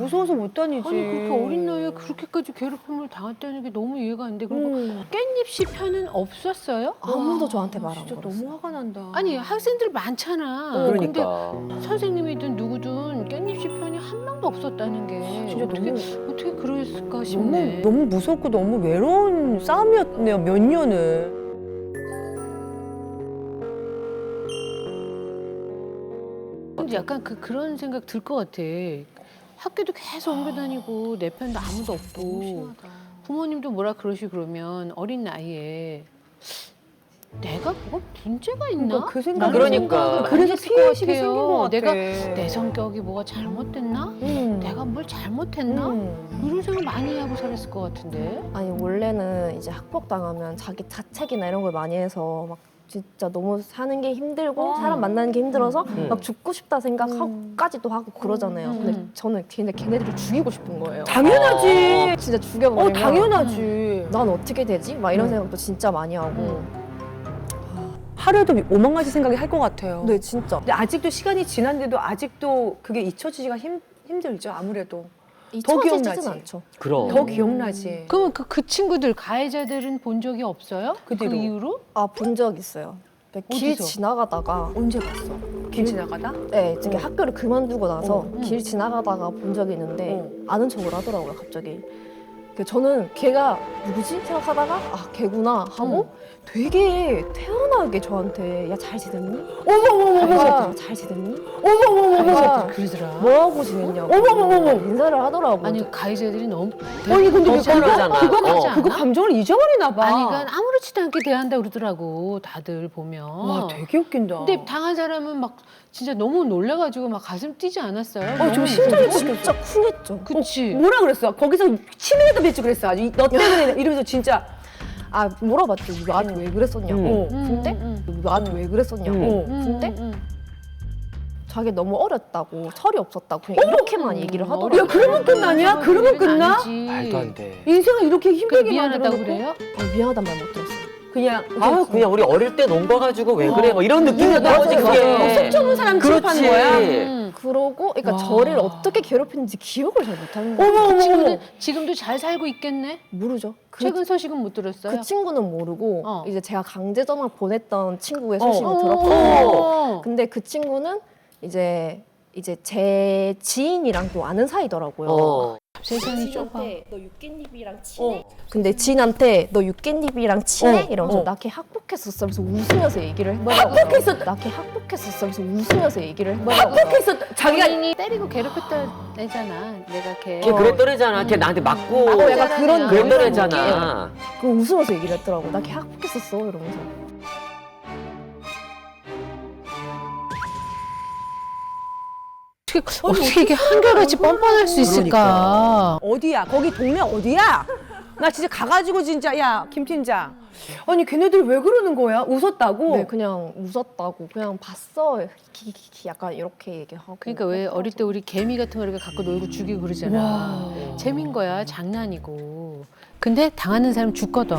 무서워서 못 다니지. 아니 그렇게 어린 나이에 그렇게까지 괴롭힘을 당했다는 게 너무 이해가 안 돼. 그리고 깻잎 시편은 없었어요? 아무도 저한테 말 안 진짜 걸었어요. 너무 화가 난다. 아니 학생들 많잖아. 그러니까. 근데 선생님이든 누구든 깻잎 시편이 한 명도 없었다는 게 진짜 어떻게 그랬을까 싶네. 너무 무섭고 너무 외로운 싸움이었네요. 몇 년을. 근데 약간 그런 생각 들 것 같아. 학교도 계속 옮겨 다니고 내 편도 아무도 없고 부모님도 뭐라 그러시 그러면 어린 나이에 내가 뭐가 문제가 있나? 그러니까 그 생각. 라는 그러니까. 생각을 많이 그래서 했을 것 피해의식이 같아요. 생긴 것 같아. 내가 내 성격이 뭐가 잘못됐나? 내가 뭘 잘못했나? 이런 생각 많이 하고 살았을 것 같은데. 아니 원래는 이제 학폭당하면 자기 자책이나 이런 걸 많이 해서 막 진짜 너무 사는 게 힘들고 사람 만나는 게 힘들어서 막 죽고 싶다 생각까지도 하고 그러잖아요. 근데 저는 걔네들을 죽이고 싶은 거예요. 당연하지. 진짜 죽여버리면 당연하지. 난 어떻게 되지? 막 이런 생각도 진짜 많이 하고 하루에도 5만 가지 생각이 할 것 같아요. 네, 진짜. 근데 아직도 시간이 지났는데도 아직도 그게 잊혀지기가 힘들죠. 아무래도 더 잊혀지진 기억나지. 않죠. 그럼. 더 기억나지. 그러면 그 친구들 가해자들은 본 적이 없어요? 그 그 뒤로? 이후로? 아, 본 적 있어요. 길 어디서? 지나가다가 언제 봤어? 길 지나가다? 네, 이제 학교를 그만두고 나서 어. 길 지나가다가 본 적이 있는데 어. 아는 척을 하더라고요, 갑자기. 저는 걔가 누구지 생각하다가 아, 걔구나 하고 되게 태연하게 저한테 야, 잘 지냈니? 어머머머머. 잘 지냈니? 어머머머머. 그러더라. 뭐하고 지냈냐고. 어머머머머. 인사를 하더라고요. 아니 가해자들이 너무 아니 근데 더 편하잖아. 그거 감정을 잊어버리나 봐. 아니 그러니까 아무렇지도 않게 대한다 그러더라고 다들 보면. 와 되게 웃긴다. 근데 당한 사람은 막 진짜 너무 놀라가지고 막 가슴 뛰지 않았어요? 좀 너무 심장이 진짜 쿵했죠. 그치. 뭐라 그랬어? 거기서 치매도 맺지 그랬어. 아주 너 때문에 이러면서 진짜. 아, 물어봤죠. 나한테 왜 그랬었냐고. 근데 나한테 왜 그랬었냐고. 근데 자기 너무 어렸다고 철이 없었다고 그냥 이렇게만 얘기를 하더라고요. 야 그러면 끝나냐? 그러면 끝나? 아니지. 말도 안 돼. 인생을 이렇게 그 힘들게 미안하다고 만들어놓고 그래요? 아, 미안하단 말 못 들었어요. 그냥 아, 그냥 우리 어릴 때 논 거 가지고 왜 그래? 뭐 이런 느낌이 들어지 맞아. 그게. 속 좁은 사람 그렇지. 취급하는 거야. 그러고 그러니까 와. 저를 어떻게 괴롭히는지 기억을 잘 못하는 거예요. 어머 그 어머 친구는 어머. 지금도 잘 살고 있겠네? 모르죠. 최근 소식은 못 들었어요? 그 친구는 모르고 어. 이제 제가 강제 전화 보냈던 친구의 어. 소식을 어. 들었거든요. 근데 그 친구는 이제 제 지인이랑 또 아는 사이더라고요. 어. 세상이 좁아. 너 육개잎이랑 친해? 근데 지인한테 너 육개잎이랑 친해? 이러면서 나 걔 학폭했었어. 그래서 웃으면서 얘기를 했더라고요. 나 걔 학폭했었어. 그래서 웃으면서 얘기를 했더라고요. 그래서 자기가 본인이 때리고 괴롭혔던 애잖아. 내가 걔. 걔 그랬던 애잖아. 걔 나한테 맞고. 약간 그런 그랬던 느낌. 애잖아. 그 웃으면서 얘기를 했더라고. 나 걔 학폭했었어. 이러면서. 어떻게 이게 한결같이 뻔뻔할 수 있을까? 어디야? 거기 동네 어디야? 나 진짜 가가지고 진짜 야 김 팀장. 아니 걔네들 왜 그러는 거야? 웃었다고? 네, 그냥 웃었다고. 그냥 봤어. 키키키 약간 이렇게 얘기하고. 그러니까 왜 어릴 때 우리 개미 같은 거 이렇게 갖고 놀고 죽이고 그러잖아. 재민 거야, 장난이고. 근데 당하는 사람 죽거든.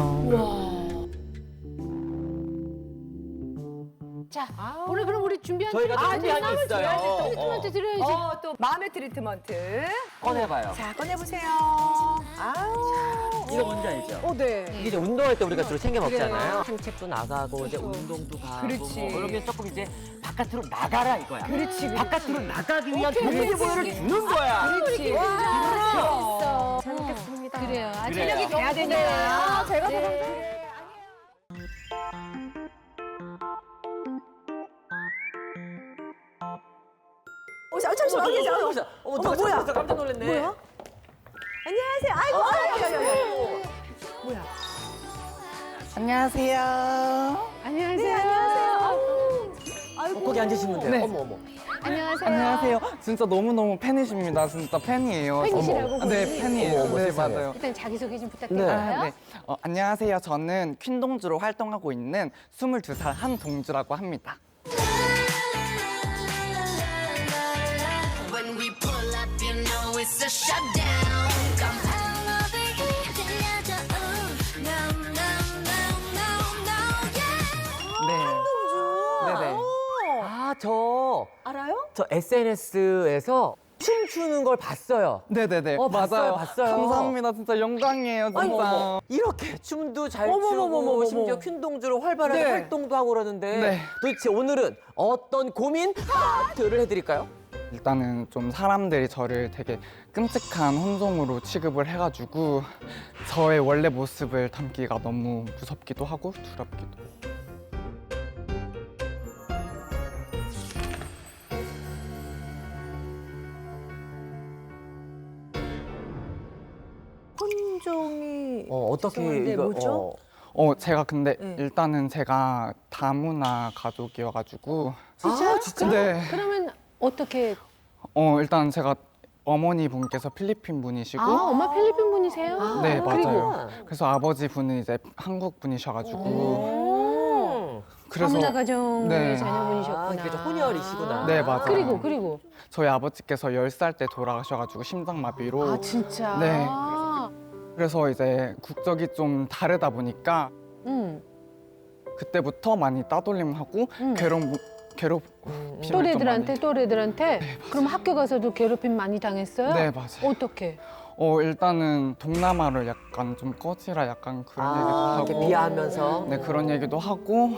자, 오늘 그럼 우리 준비한 저희가 또 준비한 게 있어요. 트리트먼트 드려야지. 또 마음의 트리트먼트. 꺼내봐요. 자 꺼내보세요. 아우. 이거 뭔지 알죠? 네. 이게 이제 운동할 때 우리가 주로 챙겨 먹잖아요. 산책도 나가고 이제 운동도 가고 그렇지. 뭐 그러면 조금 이제 바깥으로 나가라 이거야. 그렇지. 바깥으로 나가기 위한 동기부여를 주는 거야. 그렇지. 재밌어. 잘 먹겠습니다. 그래요. 아, 그래요. 체력이 돼야 되니까. 제가 잠시만. 어머, 어머, 뭐야? 깜짝 놀랐네. 뭐야? 안녕하세요. 아이고. 뭐야? 안녕하세요. 안녕하세요. 거기 앉으시면 돼요. 네. 어머 어머. 안녕하세요. 안녕하세요. 진짜 너무너무 팬이십니다. 진짜 팬이에요. 팬이시라고, 어머. 네, 본인이? 팬이에요. 어머, 네, 세상에. 맞아요. 일단 자기소개 좀 아, 부탁드릴까요? 네. 안녕하세요. 저는 퀸동주로 활동하고 있는 22살 한동주라고 합니다. When we pull up, you know it's a shutdown. Come all over here, 들려줘. No, no, no, no, no, yeah. 네네. 아, 저 알아요? SNS에서 춤추는 걸 봤어요. 네네네. 봤어요, 맞아요. 봤어요. 감사합니다. 진짜 영광이에요. 진짜. 어머, 이렇게 춤도 잘 어머머머머머머. 추고 심지어 퀸동주로 활발하게 네. 활동도 하고 그러는데 네. 도대체 오늘은 어떤 고민 하트를 해드릴까요? 일단은 좀 사람들이 저를 되게 끔찍한 혼종으로 취급을 해가지고 저의 원래 모습을 담기가 너무 무섭기도 하고 두렵기도 해요. 혼종이 어떻게 죄송한데 이거 뭐죠? 제가 근데 네. 일단은 제가 다문화 가족이어가지고 진짜? 진짜? 네. 그러면 어떻게? 일단 제가 어머니 분께서 필리핀 분이시고 엄마 필리핀 분이세요? 네, 그리고? 맞아요. 그래서 아버지 분은 이제 한국 분이셔가지고 그래서 다문화 가정의 네. 자녀분이셨구나. 그게 좀 혼혈이시구나. 네, 맞아요. 그리고 저희 아버지께서 10살 때 돌아가셔가지고 심장마비로 아 진짜. 네. 아, 그래서 이제 국적이 좀 다르다 보니까 그때부터 많이 따돌림하고 괴롭힘을 또래들한테? 그럼 학교 가서도 괴롭힘 많이 당했어요? 네, 맞아요. 어떻게? 일단은 동남아를 약간 좀 꺼지라 약간 그런 얘기도 이렇게 하고 비하하면서. 네, 그런 얘기도 하고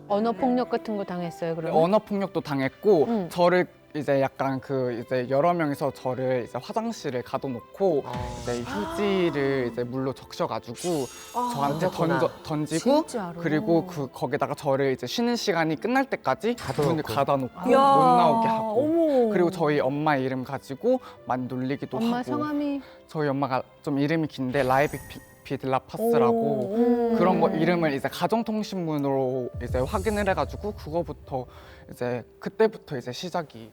언어 폭력 같은 거 당했어요, 그러면? 언어 폭력도 당했고 응. 저를 이제 약간 이제 여러 명이서 저를 이제 화장실에 가둬놓고 이제 휴지를 이제 물로 적셔가지고 저한테 그렇구나. 던지고 진짜로? 그리고 거기다가 저를 이제 쉬는 시간이 끝날 때까지 문을 닫아놓고 야, 못 나오게 하고 어머. 그리고 저희 엄마 이름 가지고 많이 놀리기도 엄마 하고 성함이? 저희 엄마가 좀 이름이 긴데 라이비피들라파스라고 그런 거 이름을 이제 가정통신문으로 이제 확인을 해가지고 그때부터 이제 시작이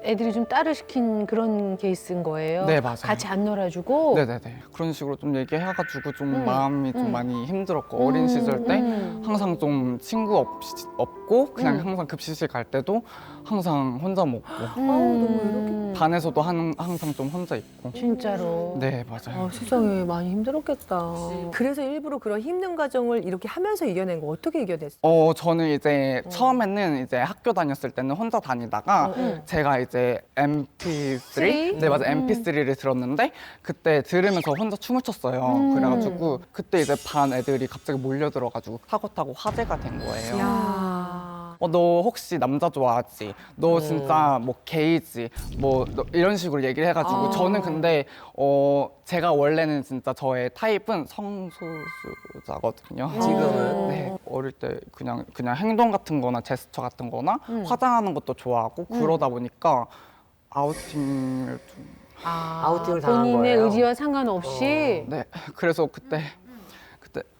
애들이 좀 따르 시킨 그런 케이스인 거예요? 네, 맞아요. 같이 안 놀아주고? 네네네 그런 식으로 좀 얘기해가지고 좀 마음이 좀 많이 힘들었고 어린 시절 때 음. 항상 좀 친구 없고 그냥 항상 급식실 갈 때도 항상 혼자 먹고 반에서도 항상 좀 혼자 있고 진짜로? 네 맞아요. 세상에 많이 힘들었겠다. 그래서 일부러 그런 힘든 과정을 이렇게 하면서 이겨낸 거 어떻게 이겨냈어요? 저는 이제 처음에는 이제 학교 다녔을 때는 혼자 다니다가 제가 이제 MP3? 네, 맞아. MP3를 들었는데 그때 들으면서 혼자 춤을 췄어요. 그래가지고 그때 이제 반 애들이 갑자기 몰려들어가지고 사고 타고 화제가 된 거예요. 야. 너 혹시 남자 좋아하지? 너 진짜 뭐 게이지? 너 이런 식으로 얘기를 해가지고 저는 근데 제가 원래는 진짜 저의 타입은 성소수자거든요. 지금은? 네, 어릴 때 그냥 행동 같은 거나 제스처 같은 거나 화장하는 것도 좋아하고 그러다 보니까 아우팅을 좀 아우팅을 당한 본인의 거예요. 의지와 상관없이? 네, 그래서 그때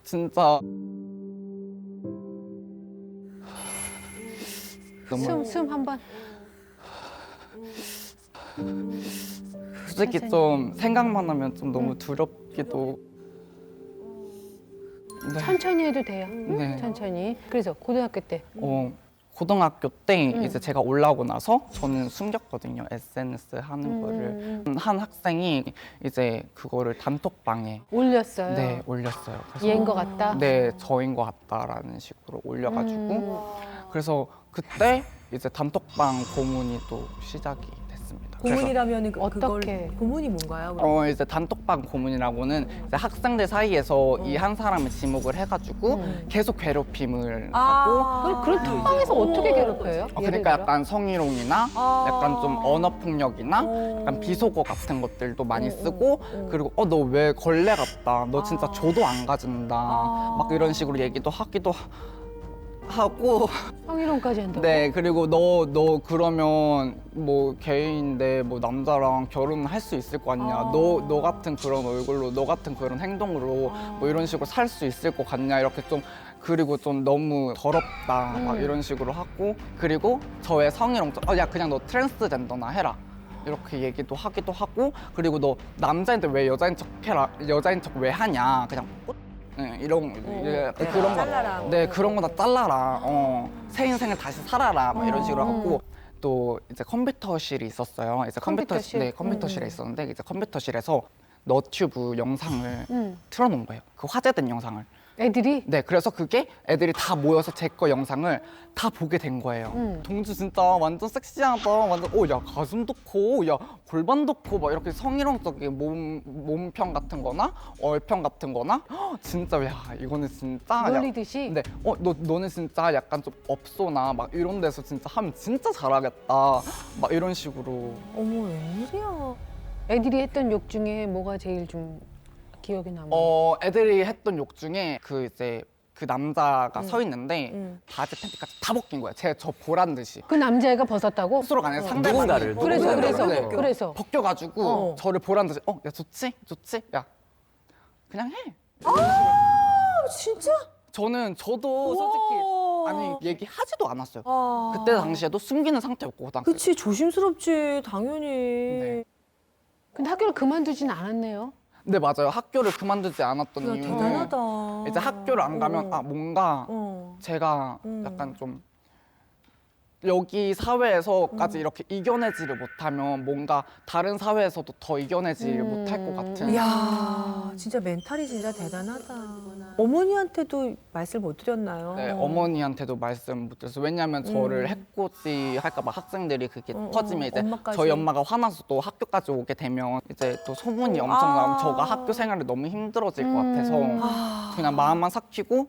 진짜 너무 숨 한번. 솔직히 좀 생각만 하면 좀 너무 두렵기도. 네. 천천히 해도 돼요. 네. 천천히. 그래서 고등학교 때. 고등학교 때 이제 제가 올라오고 나서 저는 숨겼거든요. SNS 하는 거를. 한 학생이 이제 그거를 단톡방에 올렸어요. 네, 올렸어요. 그래서 얘인 것 같다? 네, 저인 것 같다라는 식으로 올려가지고 그래서 그때 이제 단톡방 고문이 또 시작이 됐습니다. 그래서 고문이라면 어떻게? 고문이 뭔가요? 그럼? 이제 단톡방 고문이라고는 이제 학생들 사이에서 이 한 사람을 지목을 해가지고 계속 괴롭힘을 하고 그런 톡방에서 어떻게 괴롭혀요? 예를 그러니까 들어? 약간 성희롱이나 약간 좀 언어 폭력이나 약간 비속어 같은 것들도 많이 쓰고 그리고 너 왜 걸레 같다 너 진짜 조도 안 가진다 막 이런 식으로 얘기도 하기도 하고 성희롱까지 한다고? 네 그리고 너 그러면 뭐 게이인데 뭐 남자랑 결혼할 수 있을 거 같냐 너 같은 그런 얼굴로 너 같은 그런 행동으로 뭐 이런 식으로 살 수 있을 것 같냐 이렇게 좀 그리고 좀 너무 더럽다 막 이런 식으로 하고 그리고 저의 성희롱 야 그냥 너 트랜스젠더나 해라 이렇게 얘기도 하기도 하고 그리고 너 남자인데 왜 여자인 척 해라 여자인 척 왜 하냐 그냥 네, 이런 그런 잘라라. 거, 네 그런 거 다 잘라라. 새 인생을 다시 살아라. 막 이런 식으로 하고 또 이제 컴퓨터실이 있었어요. 이제 컴퓨터실? 네 컴퓨터실에 있었는데 이제 컴퓨터실에서 너튜브 영상을 틀어놓은 거예요. 그 화제된 영상을. 애들이? 네, 그래서 그게 애들이 다 모여서 제 거 영상을 다 보게 된 거예요. 동주 진짜 완전 섹시하다. 완전 야 가슴도 커, 야 골반도 커, 막 이렇게 성희롱적인 몸평 같은 거나 얼평 같은 거나 진짜 야 이거는 진짜 놀리듯이? 네, 너는 진짜 약간 좀 업소나 막 이런 데서 진짜 하면 진짜 잘하겠다. 막 이런 식으로. 어머 웬일이야. 애들이 했던 욕 중에 뭐가 제일 좀 기억에 남아요? 애들이 했던 욕 중에 그 남자가 서 있는데 바지 팬티까지 다 벗긴 거야. 저 보란 듯이. 그 남자애가 벗었다고? 스스로가 아니라 상대방이 누군가를. 그래서 벗겨가지고 저를 보란 듯이 야 좋지? 야 그냥 해. 진짜? 저도 솔직히 아니 얘기하지도 않았어요. 그때 당시에도 숨기는 상태였고 그치 조심스럽지 당연히. 네. 근데 학교를 그만두진 않았네요. 네 맞아요. 학교를 그만두지 않았던 야, 이유는 대단하다. 이제 학교를 안 가면 뭔가 어. 제가 약간 좀 여기 사회에서까지 이렇게 이겨내지를 못하면 뭔가 다른 사회에서도 더 이겨내지 못할 것 같은. 이야, 진짜 멘탈이 진짜 대단하다. 어머니한테도 말씀 못 드렸나요? 네, 어머니한테도 말씀 못 드렸어요. 왜냐면 저를 해코지 할까 봐 학생들이 그게 터지면 이제 엄마까지. 저희 엄마가 화나서 또 학교까지 오게 되면 이제 또 소문이 엄청 나면 저가 학교 생활이 너무 힘들어질 것 같아서 그냥 마음만 삭히고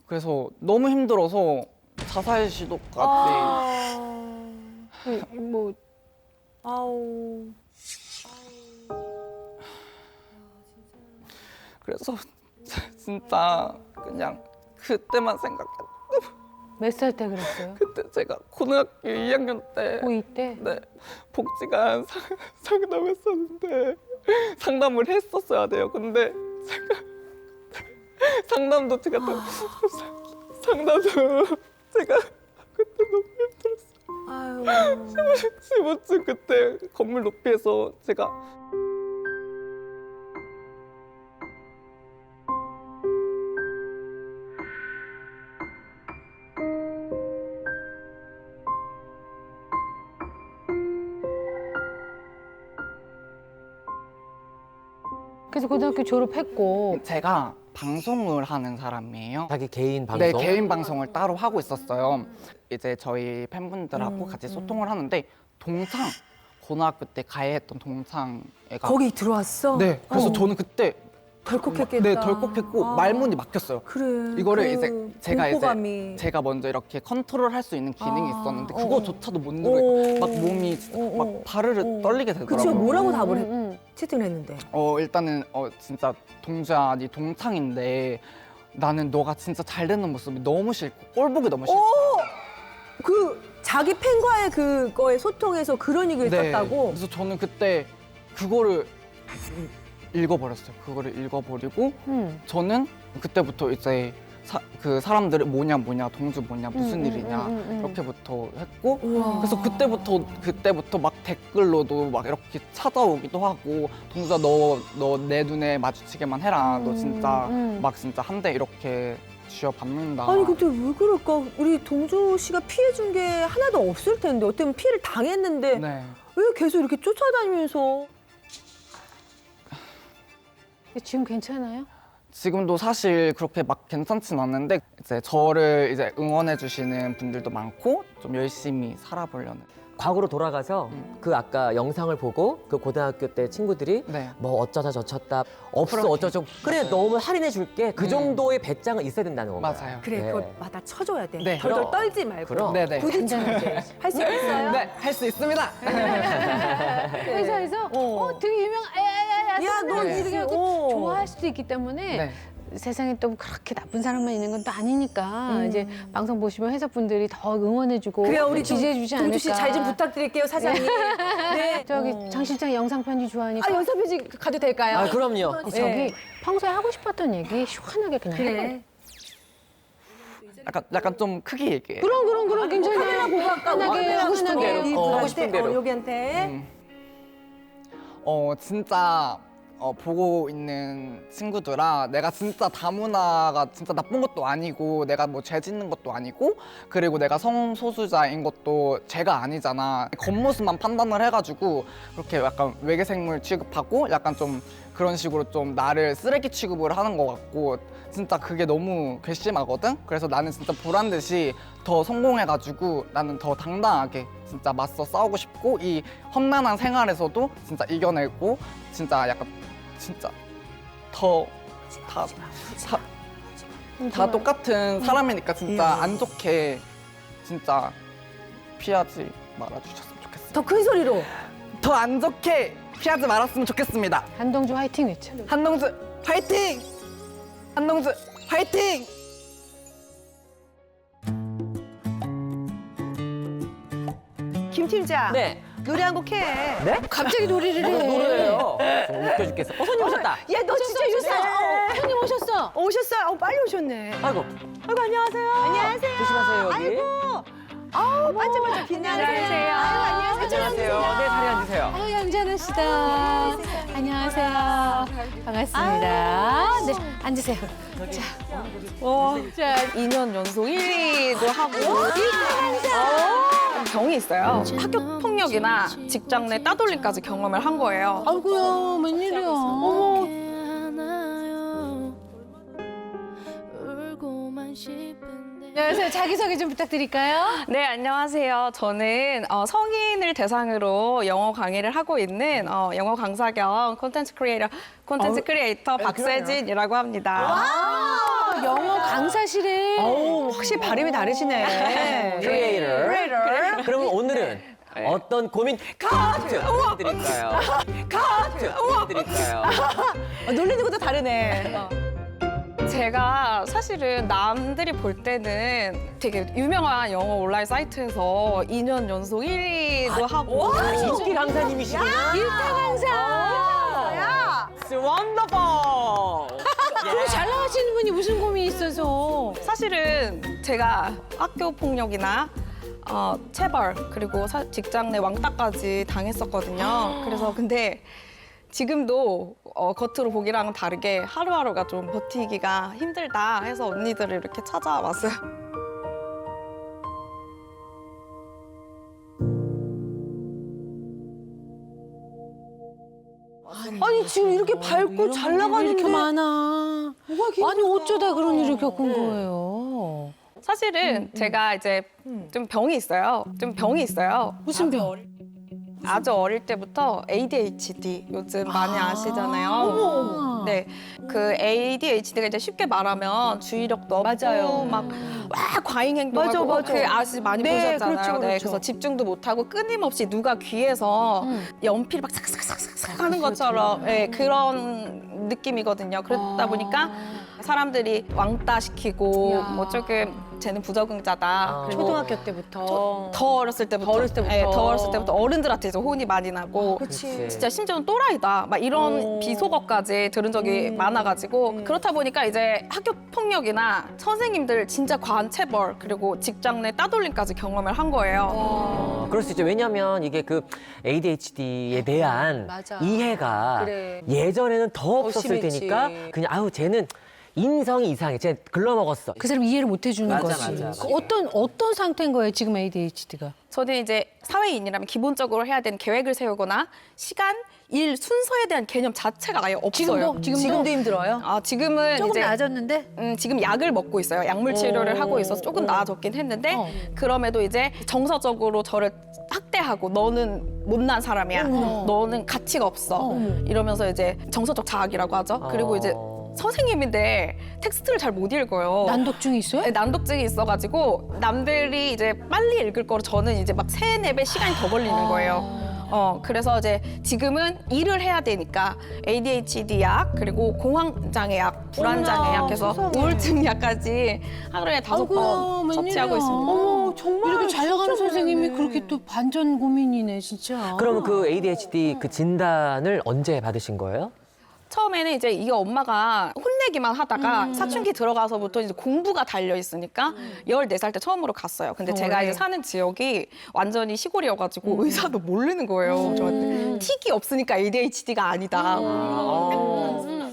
그래서 너무 힘들어서 자살 시도까지. 뭐 아우. 그래서 진짜 그냥 그때만 생각해도 몇 살 때 그랬어요? 그때 제가 고등학교 2학년 때 고2 때? 네, 복지관 상담했었는데 상담을 했었어야 돼요. 근데 제가 상담도 제가 상담도 제가 그때 너무 힘들었어요. 아유. 시부층 그때 건물 높이에서 제가 그래서 고등학교 졸업했고 제가 방송을 하는 사람이에요. 자기 개인 방송. 네, 개인 방송을 따로 하고 있었어요. 이제 저희 팬분들하고 같이 소통을 하는데 동창 고등학교 때 가해했던 동창애가 거기 들어왔어? 네, 그래서 저는 그때 덜컥했겠다. 네, 덜컥했고 말문이 막혔어요. 그래. 이거를 그 이제 제가 공포감이. 제가 먼저 이렇게 컨트롤할 수 있는 기능이 있었는데 그거조차도 못 오. 누르고 막 몸이 진짜 막 바르르 떨리게 되더라고요. 그쵸, 뭐라고 답을 채팅을 했는데. 일단은 진짜 동주야, 네 동창인데 나는 너가 진짜 잘 되는 모습이 너무 싫고 꼴보기 너무 싫고. 그 자기 팬과의 그거에 소통에서 그런 얘기를 썼다고? 그래서 저는 그때 그거를 읽어버렸어요. 그거를 읽어버리고 저는 그때부터 이제 그 사람들이 뭐냐 동주 뭐냐 무슨 일이냐 이렇게부터 했고 그래서 그때부터 막 댓글로도 막 이렇게 찾아오기도 하고 동주야 너 내 눈에 마주치게만 해라 너 진짜 막 진짜 한 대 이렇게 쥐어박는다. 아니 근데 왜 그럴까? 우리 동주 씨가 피해 준 게 하나도 없을 텐데 어떻게 보면 피해를 당했는데 네. 왜 계속 이렇게 쫓아다니면서 지금 괜찮아요? 지금도 사실 그렇게 막 괜찮진 않는데 이제 저를 이제 응원해 주시는 분들도 많고 좀 열심히 살아보려는. 과거로 돌아가서 그 아까 영상을 보고 그 고등학교 때 친구들이 네. 뭐 어쩌다 저쩌다 없어 그렇게. 어쩌죠 그래 너무 할인해 줄게 그 정도의 배짱은 있어야 된다는 건가요? 맞아요. 그래 네. 그걸 받아 쳐줘야 돼. 네. 덜덜 그럼. 떨지 말고. 그럼. 네네. 부딪혀야 돼. 할 수 있어요? 네, 할 수 있습니다. 회사에서 되게 유명한 야, 너 이렇게 이렇게, 하고 좋아할 수도 있기 때문에 네. 세상에 또 그렇게 나쁜 사람만 있는 건 또 아니니까 이제 방송 보시면 회사분들이 더 응원해주고 그래요, 우리 지지해주지 않을까. 동주 씨 잘 좀 부탁드릴게요, 사장님. 네. 저기 장 실장 영상 편지 좋아하니까. 아, 연습해지 가도 될까요? 아 그럼요. 저기 네. 평소에 하고 싶었던 얘기 시원하게 그냥 해요. 그래. 약간 좀 크게 얘기해. 그럼 괜찮아요. 편하게 하고 싶은 대로. 하고 싶은 대로. 여기한테. 진짜 보고 있는 친구들아, 내가 진짜 다문화가 진짜 나쁜 것도 아니고 내가 뭐 죄 짓는 것도 아니고 그리고 내가 성소수자인 것도 죄가 아니잖아. 겉모습만 판단을 해가지고 그렇게 약간 외계생물 취급하고 약간 좀 그런 식으로 좀 나를 쓰레기 취급을 하는 것 같고 진짜 그게 너무 괘씸하거든? 그래서 나는 진짜 보란 듯이 더 성공해가지고 나는 더 당당하게 진짜 맞서 싸우고 싶고 이 험난한 생활에서도 진짜 이겨내고 진짜 약간 진짜 다 똑같은 사람이니까 진짜 안 좋게 진짜 피하지 말아주셨으면 좋겠어요. 더 큰 소리로. 더 안 좋게 피하지 말았으면 좋겠습니다. 한동주 화이팅 외쳐. 한동주 화이팅! 한동주 화이팅! 김 팀장. 네. 노래 한 곡 해. 네? 갑자기 노래를 해. 노래예요. 웃겨 죽겠어. 손님 오셨다. 야, 너 진짜 요새 형님 오셨어. 오셨어요? 빨리 오셨네. 아이고 아이고, 안녕하세요. 안녕하세요. 조심하세요 여기. 아우, 반짝반짝 빛나는. 안녕하세요. 아유, 안녕하세요. 네 자리 앉으세요. 아유, 양자하시다. 안녕하세요. 반갑습니다. 네, 앉으세요. 자, 2년 연속 1위도 하고. 병이 있어요. 학교 폭력이나 직장 내 따돌림까지 경험을 한 거예요. 아이고야, 웬일이야. 어머. 안녕하세요. 자기소개 좀 부탁드릴까요? 네, 안녕하세요. 저는 성인을 대상으로 영어 강의를 하고 있는 영어 강사 겸 콘텐츠 크리에이터 박세진이라고 합니다. 영어 강사실에. 확실히 발음이 다르시네. 크리에이터. 그러면 오늘은 어떤 고민 카트 해드릴까요? 카트 해드릴까요? 놀리는 것도 다르네. 제가 사실은 남들이 볼 때는 되게 유명한 영어 온라인 사이트에서 2년 연속 1위도 하고 인기 강사님이시구나. 일타 강사. It's wonderful. 그거 잘 나가시는 분이 무슨 고민이 있어서. 사실은 제가 학교 폭력이나 체벌 그리고 직장 내 왕따까지 당했었거든요. 그래서 근데 지금도 겉으로 보기랑은 다르게 하루하루가 좀 버티기가 힘들다 해서 언니들을 이렇게 찾아왔어요. 아니 지금 이렇게 밝고 잘 나가는데 이렇게 많아. 아니 어쩌다 그런 일을 겪은 거예요? 사실은 제가 이제 좀 병이 있어요. 무슨 병? 아주 어릴 때부터 ADHD 요즘 많이 아시잖아요. 네, 그 ADHD가 이제 쉽게 말하면 주의력도 없고 맞아요. 막 과잉 행동하고 맞아. 그 아시 많이 네, 보셨잖아요. 그렇죠, 네, 그렇죠. 그래서 집중도 못하고 끊임없이 누가 귀에서 연필 막 삭삭삭삭삭 하는 것처럼 네, 그런 느낌이거든요. 그러다 보니까 사람들이 왕따 시키고 뭐 조금 쟤는 부적응자다. 그리고 초등학교 때부터. 더 어렸을 때부터 네, 더 어렸을 때부터 어른들한테 이제 혼이 많이 나고 그치. 진짜 심지어는 또라이다 막 이런 비속어까지 들은 적이 많아가지고 그렇다 보니까 이제 학교 폭력이나 선생님들 진짜 과한 체벌 그리고 직장 내 따돌림까지 경험을 한 거예요. 그럴 수 있죠. 왜냐하면 이게 그 ADHD에 대한 맞아. 이해가 그래. 예전에는 더 없었을 심했지. 테니까 그냥 아우 쟤는 인성이 이상해. 쟤 글러먹었어. 그 사람 이해를 못 해주는 맞아, 거지. 맞아. 그 어떤 상태인 거예요 지금 ADHD가? 저는 이제 사회인이라면 기본적으로 해야 되는 계획을 세우거나 시간, 일, 순서에 대한 개념 자체가 아예 없어요. 지금도 힘들어요? 지금은 조금 이제 나아졌는데? 지금 약을 먹고 있어요. 약물 치료를 하고 있어서 조금 나아졌긴 했는데 그럼에도 이제 정서적으로 저를 학대하고 너는 못난 사람이야. 너는 가치가 없어. 이러면서 이제 정서적 자학이라고 하죠. 그리고 이제 선생님인데 텍스트를 잘 못 읽어요. 난독증이 있어요? 네, 난독증이 있어가지고 남들이 이제 빨리 읽을 거로 저는 이제 막 3-4배 시간이 더 걸리는 거예요. 그래서 이제 지금은 일을 해야 되니까 ADHD 약 그리고 공황장애 약, 불안장애 약 해서 우울증 약까지 하루에 5번 섭취하고 있습니다. 정말 이렇게 잘 나가는 선생님이 그렇게 또 반전 고민이네 진짜. 그러면 그 ADHD 그 진단을 언제 받으신 거예요? 처음에는 이제 이게 엄마가 혼내기만 하다가 사춘기 들어가서부터 이제 공부가 달려 있으니까 14살 때 처음으로 갔어요. 근데 제가 이제 사는 지역이 완전히 시골이어가지고 의사도 모르는 거예요. 저한테 틱이 없으니까 ADHD가 아니다.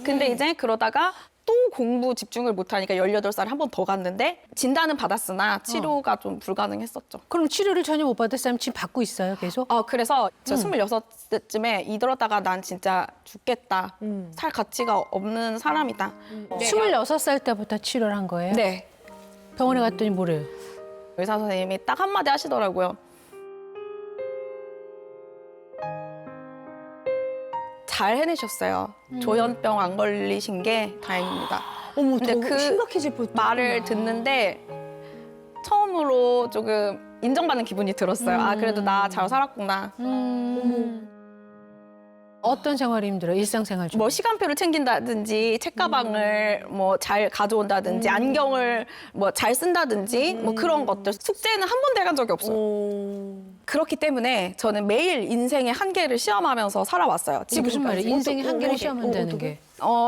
근데 이제 그러다가 또 공부 집중을 못하니까 18살에 한 번 더 갔는데 진단은 받았으나 치료가 좀 불가능했었죠. 그럼 치료를 전혀 못 받을 사람 지금 받고 있어요 계속? 그래서 저 26세쯤에 이러다가 난 진짜 죽겠다. 살 가치가 없는 사람이다. 26살 때부터 치료를 한 거예요? 네. 병원에 갔더니 뭐래요? 의사 선생님이 딱 한마디 하시더라고요. 잘 해내셨어요. 조현병 안 걸리신 게 다행입니다. 어머, 근데 더 그 심각해질 뻔. 말을 듣는데 처음으로 조금 인정받는 기분이 들었어요. 그래도 나 잘 살았구나. 어떤 생활이 힘들어요? 일상생활 중? 뭐 시간표를 챙긴다든지 책가방을 뭐 잘 가져온다든지 안경을 뭐 잘 쓴다든지 뭐 그런 것들 숙제는 한 번도 해간 적이 없어요. 그렇기 때문에 저는 매일 인생의 한계를 시험하면서 살아왔어요. 이게 무슨 말이에요? 인생의 한계를 어떻게? 시험한다는 게?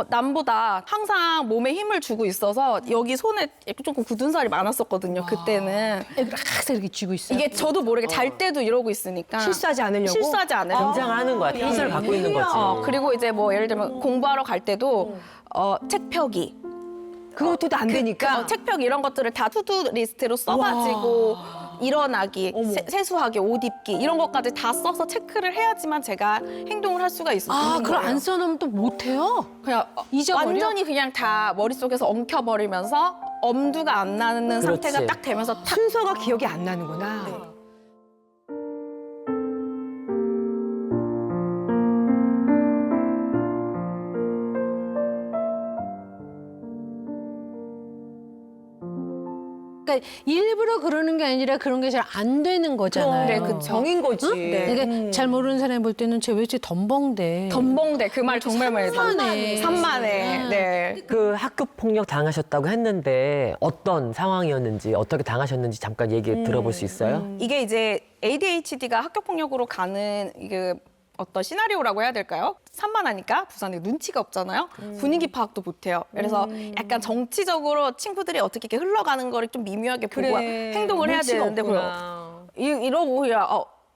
남보다 항상 몸에 힘을 주고 있어서 여기 손에 조금 굳은 살이 많았었거든요. 그때는 애들 항상 이렇게 쥐고 있어요? 이게 저도 모르게 잘 때도 이러고 있으니까 실수하지 않으려고? 실수하지 않으려고 긴장을 하는 거야. 텐션을 갖고 있는 거지. 그리고 이제 뭐 예를 들면 공부하러 갈 때도 책 펴기 그것도 안 되니까. 책 펴기 이런 것들을 다 투두 리스트로 써가지고 일어나기, 세수하기, 옷 입기 이런 것까지 다 써서 체크를 해야지만 제가 행동을 할 수가 있는 아, 거예요. 그럼 안 써놓으면 또 못해요? 그냥 잊어버려? 완전히 그냥 다 머릿속에서 엉켜버리면서 엄두가 안 나는 그렇지. 상태가 딱 되면서 탁 순서가 기억이 안 나는구나. 그러니까 일부러 그러는 게 아니라 그런 게 잘 안 되는 거잖아요. 네, 그쵸. 정인 거지. 그러니까 잘 모르는 사람이 볼 때는 쟤 왜 이렇게 덤벙대. 덤벙대 그 말 정말 많이 들어요. 산만해. 산만해. 네. 그 학교 폭력 당하셨다고 했는데 어떤 상황이었는지 어떻게 당하셨는지 잠깐 얘기 들어볼 수 있어요? 이게 이제 ADHD가 학교 폭력으로 가는 이게 어떤 시나리오라고 해야 될까요? 산만하니까 부산에 눈치가 없잖아요. 분위기 파악도 못해요. 그래서 약간 정치적으로 친구들이 어떻게 이렇게 흘러가는 거를 좀 미묘하게 보고 행동을 해야 되는데 이러고 그냥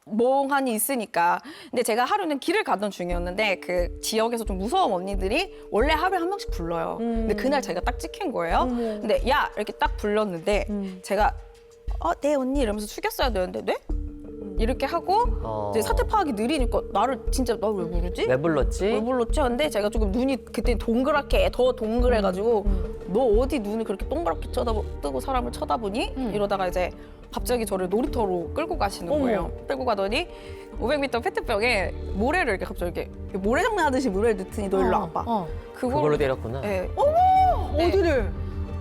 멍하니 있으니까. 근데 제가 하루는 길을 가던 중이었는데 그 지역에서 좀 무서운 언니들이 원래 하루에 한 명씩 불러요. 근데 그날 제가 딱 찍힌 거예요. 근데 야 이렇게 딱 불렀는데 제가 네 언니 이러면서 숙였어야 되는데 네? 이렇게 하고 이제 사태 파악이 느리니까 나를 진짜 나 왜 부르지? 왜 불렀지? 왜 불렀지? 근데 제가 조금 눈이 그때 동그랗게 더 동그래가지고 너 어디 눈을 그렇게 동그랗게 뜨고 사람을 쳐다보니? 이러다가 이제 갑자기 저를 놀이터로 끌고 가시는 거예요. 끌고 가더니 500m 페트병에 모래를 이렇게 갑자기 이렇게 모래장난 하듯이 모래를 넣더니 너 일로 와봐. 그걸로 때렸구나. 네. 어디를?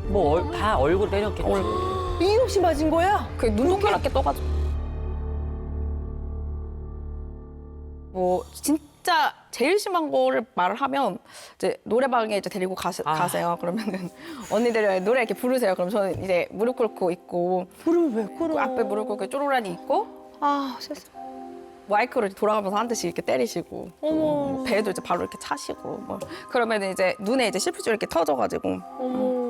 뭐 다 얼굴 때렸겠지. 이유 없이 맞은 거야? 그 눈 동그랗게 떠가지고. 뭐 진짜 제일 심한 거를 말을 하면 이제 노래방에 이제 데리고 가세요. 그러면은 언니들이 노래 이렇게 부르세요. 그럼 저는 이제 무릎 꿇고 있고 무릎 왜 꿇어? 앞에 무릎 꿇고 쪼르란히 있고 아, 세상. 마이크로 돌아가면서 한 대씩 이렇게 때리시고 어머. 배도 이제 바로 이렇게 차시고 뭐 그러면 이제 눈에 이제 실핏줄 이렇게 터져가지고 어머.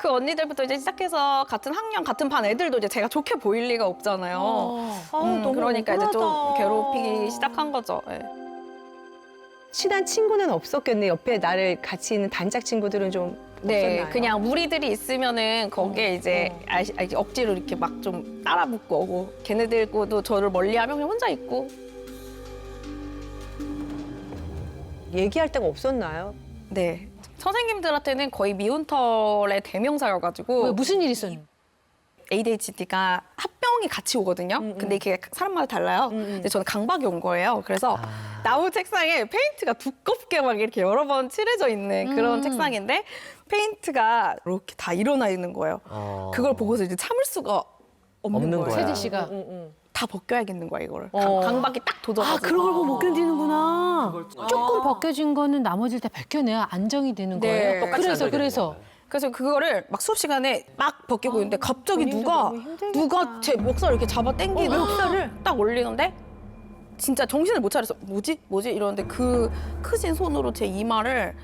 그 언니들부터 이제 시작해서 같은 학년 같은 반 애들도 이제 제가 좋게 보일 리가 없잖아요. 너무 그러니까 이제 좀 억울하다. 괴롭히기 시작한 거죠. 예. 친한 친구는 없었겠네. 옆에 나를 같이 있는 단짝 친구들은 좀 네, 없었나요? 그냥 무리들이 있으면은 거기에 이제 억지로 이렇게 막 좀 따라 붙고 오고 걔네들과도 저를 멀리하면 그냥 혼자 있고. 얘기할 데가 없었나요? 네, 선생님들한테는 거의 미운털의 대명사여가지고 왜, 무슨 일 있었니? ADHD가 합병이 같이 오거든요. 근데 이게 사람마다 달라요. 근데 저는 강박이 온 거예요. 그래서 나무 책상에 페인트가 두껍게 막 이렇게 여러 번 칠해져 있는 그런 책상인데 페인트가 이렇게 다 일어나 있는 거예요. 그걸 보고서 이제 참을 수가 없는 거예요. 거야. 세대 씨가. 다 벗겨야겠는 거야 이거를. 강박이 딱 도져가지고. 아, 그런 걸 보고 못 견디는구나. 조금 벗겨진 거는 나머지를 다 벗겨내야 안정이 되는 네. 거예요. 똑같이 그래서. 그래서 그거를 막 수업 시간에 막 벗기고 있는데 갑자기 본인도 누가 너무 힘들겠다. 누가 제 목살을 이렇게 잡아 당기는 목살을 딱 올리는데 진짜 정신을 못 차려서 뭐지 이러는데 그 크신 손으로 제 이마를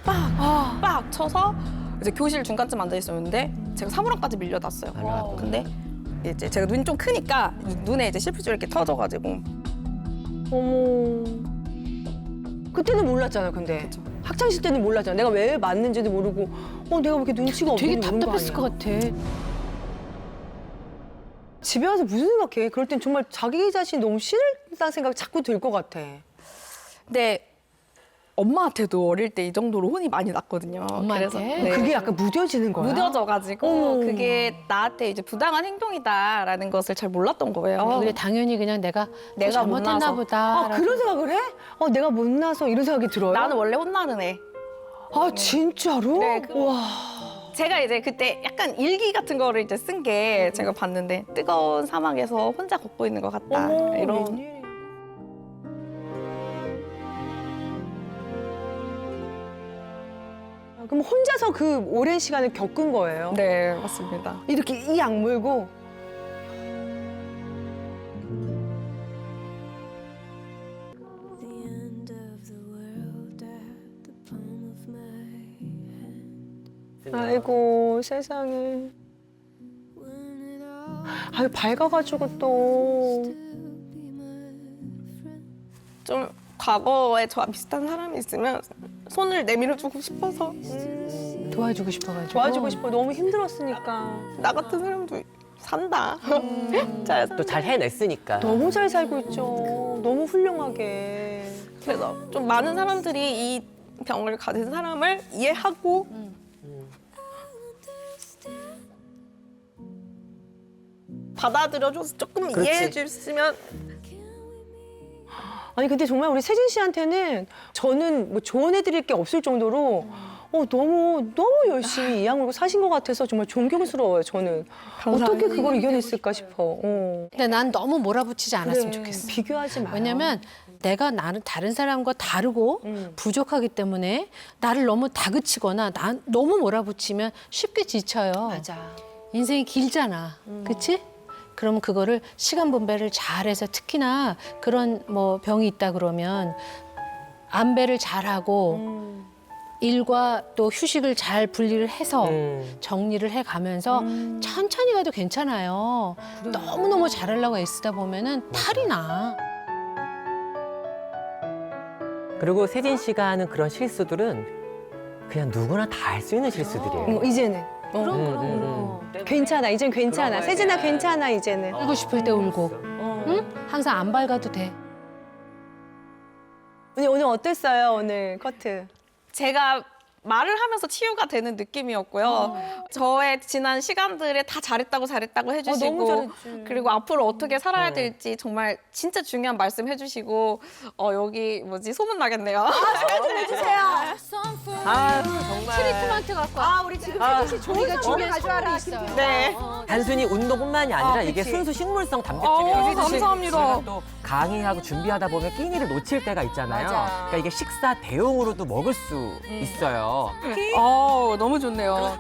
빡 쳐서 이제 교실 중간쯤 앉아 있었는데 제가 사물함까지 밀려났어요. 근데 이제 제가 눈이 좀 크니까 눈에 이제 실핏줄 이렇게 터져가지고 어머. 그때는 몰랐잖아, 근데. 학창시절 때는 몰랐잖아. 내가 왜 맞는지도 모르고, 내가 왜 이렇게 눈치가 없는지 되게 모르는 거 답답했을 아니야. 것 같아. 집에 와서 무슨 생각해? 그럴 땐 정말 자기 자신이 너무 싫다는 생각이 자꾸 들 것 같아. 근데 엄마한테도 어릴 때 이 정도로 혼이 많이 났거든요. 엄마한테? 네. 그게 약간 무뎌지는 거야? 무뎌져가지고 어머. 그게 나한테 이제 부당한 행동이다라는 것을 잘 몰랐던 거예요. 근데 당연히 그냥 내가 내가 잘못했나 못나서. 보다. 그런 생각을 해? 내가 못나서 이런 생각이 들어요? 나는 원래 혼나는 애. 진짜로? 네, 와. 제가 이제 그때 약간 일기 같은 거를 이제 쓴 게 제가 봤는데 뜨거운 사막에서 혼자 걷고 있는 것 같다. 이런. 웬일이야. 그럼 혼자서 그 오랜 시간을 겪은 거예요? 네, 맞습니다. 이렇게 이 악물고? The end of the world at the palm of my hand. 아이고, 세상에. When it all 아유, 밝아가지고 또. to be my friend. 좀 과거에 저와 비슷한 사람이 있으면 손을 내밀어주고 싶어서 도와주고 싶어가지고. 도와주고 싶어. 너무 힘들었으니까. 나 같은 사람도 산다. 잘 산다. 또 잘 해냈으니까. 너무 잘 살고 있죠. 너무 훌륭하게. 그래서 좀 많은 사람들이 이 병을 가진 사람을 이해하고 받아들여줘서 조금 그렇지. 이해해 줬으면. 아니 근데 정말 우리 세진 씨한테는 저는 뭐 조언해드릴 게 없을 정도로 너무 열심히 이 악물고 사신 것 같아서 정말 존경스러워요. 저는 어떻게 그걸 이겨냈을까 싶어. 근데 난 너무 몰아붙이지 않았으면 좋겠어. 비교하지 마. 왜냐면 내가 나는 다른 사람과 다르고 부족하기 때문에 나를 너무 다그치거나 난 너무 몰아붙이면 쉽게 지쳐요. 맞아. 인생이 길잖아. 그치? 그러면 그거를 시간 분배를 잘해서 특히나 그런 뭐 병이 있다 그러면 안배를 잘하고 일과 또 휴식을 잘 분리를 해서 정리를 해가면서 천천히 가도 괜찮아요. 너무너무 잘하려고 애쓰다 보면은 탈이 나. 그리고 세진 씨가 하는 그런 실수들은 그냥 누구나 다 할 수 있는 실수들이에요. 이제는 그럼. 괜찮아. 이젠 괜찮아. 세진아 괜찮아 이제는. 울고 싶을 때 울고. 응? 항상 안 밝아도 돼. 언니 오늘 어땠어요 오늘 커트? 제가 말을 하면서 치유가 되는 느낌이었고요. 저의 지난 시간들에 다 잘했다고 해주시고 너무 잘했지. 그리고 앞으로 어떻게 살아야 될지 정말 진짜 중요한 말씀 해주시고 여기 소문 나겠네요. 아 정말. 트리트먼트 갖고 와. 우리 지금 세진 씨 우리가 준비한 선물이 있어요. 네. 단순히 운동뿐만이 아니라 이게 그치. 순수 식물성 단백질이에요. 감사합니다. 우리가 또 강의하고 준비하다 보면 끼니를 놓칠 때가 있잖아요. 맞아. 그러니까 이게 식사 대용으로도 먹을 수 있어요. 너무 좋네요.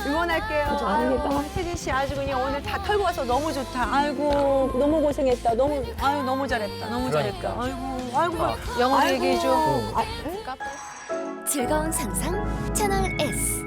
응원할게요. 감사합니다. 세진 씨 아주 그냥 오늘 다 털고 와서 너무 좋다. 아이고 너무 고생했다. 너무 잘했다. 너무 잘했다. 아이고. 영어로 얘기해줘. 즐거운 상상 채널 S.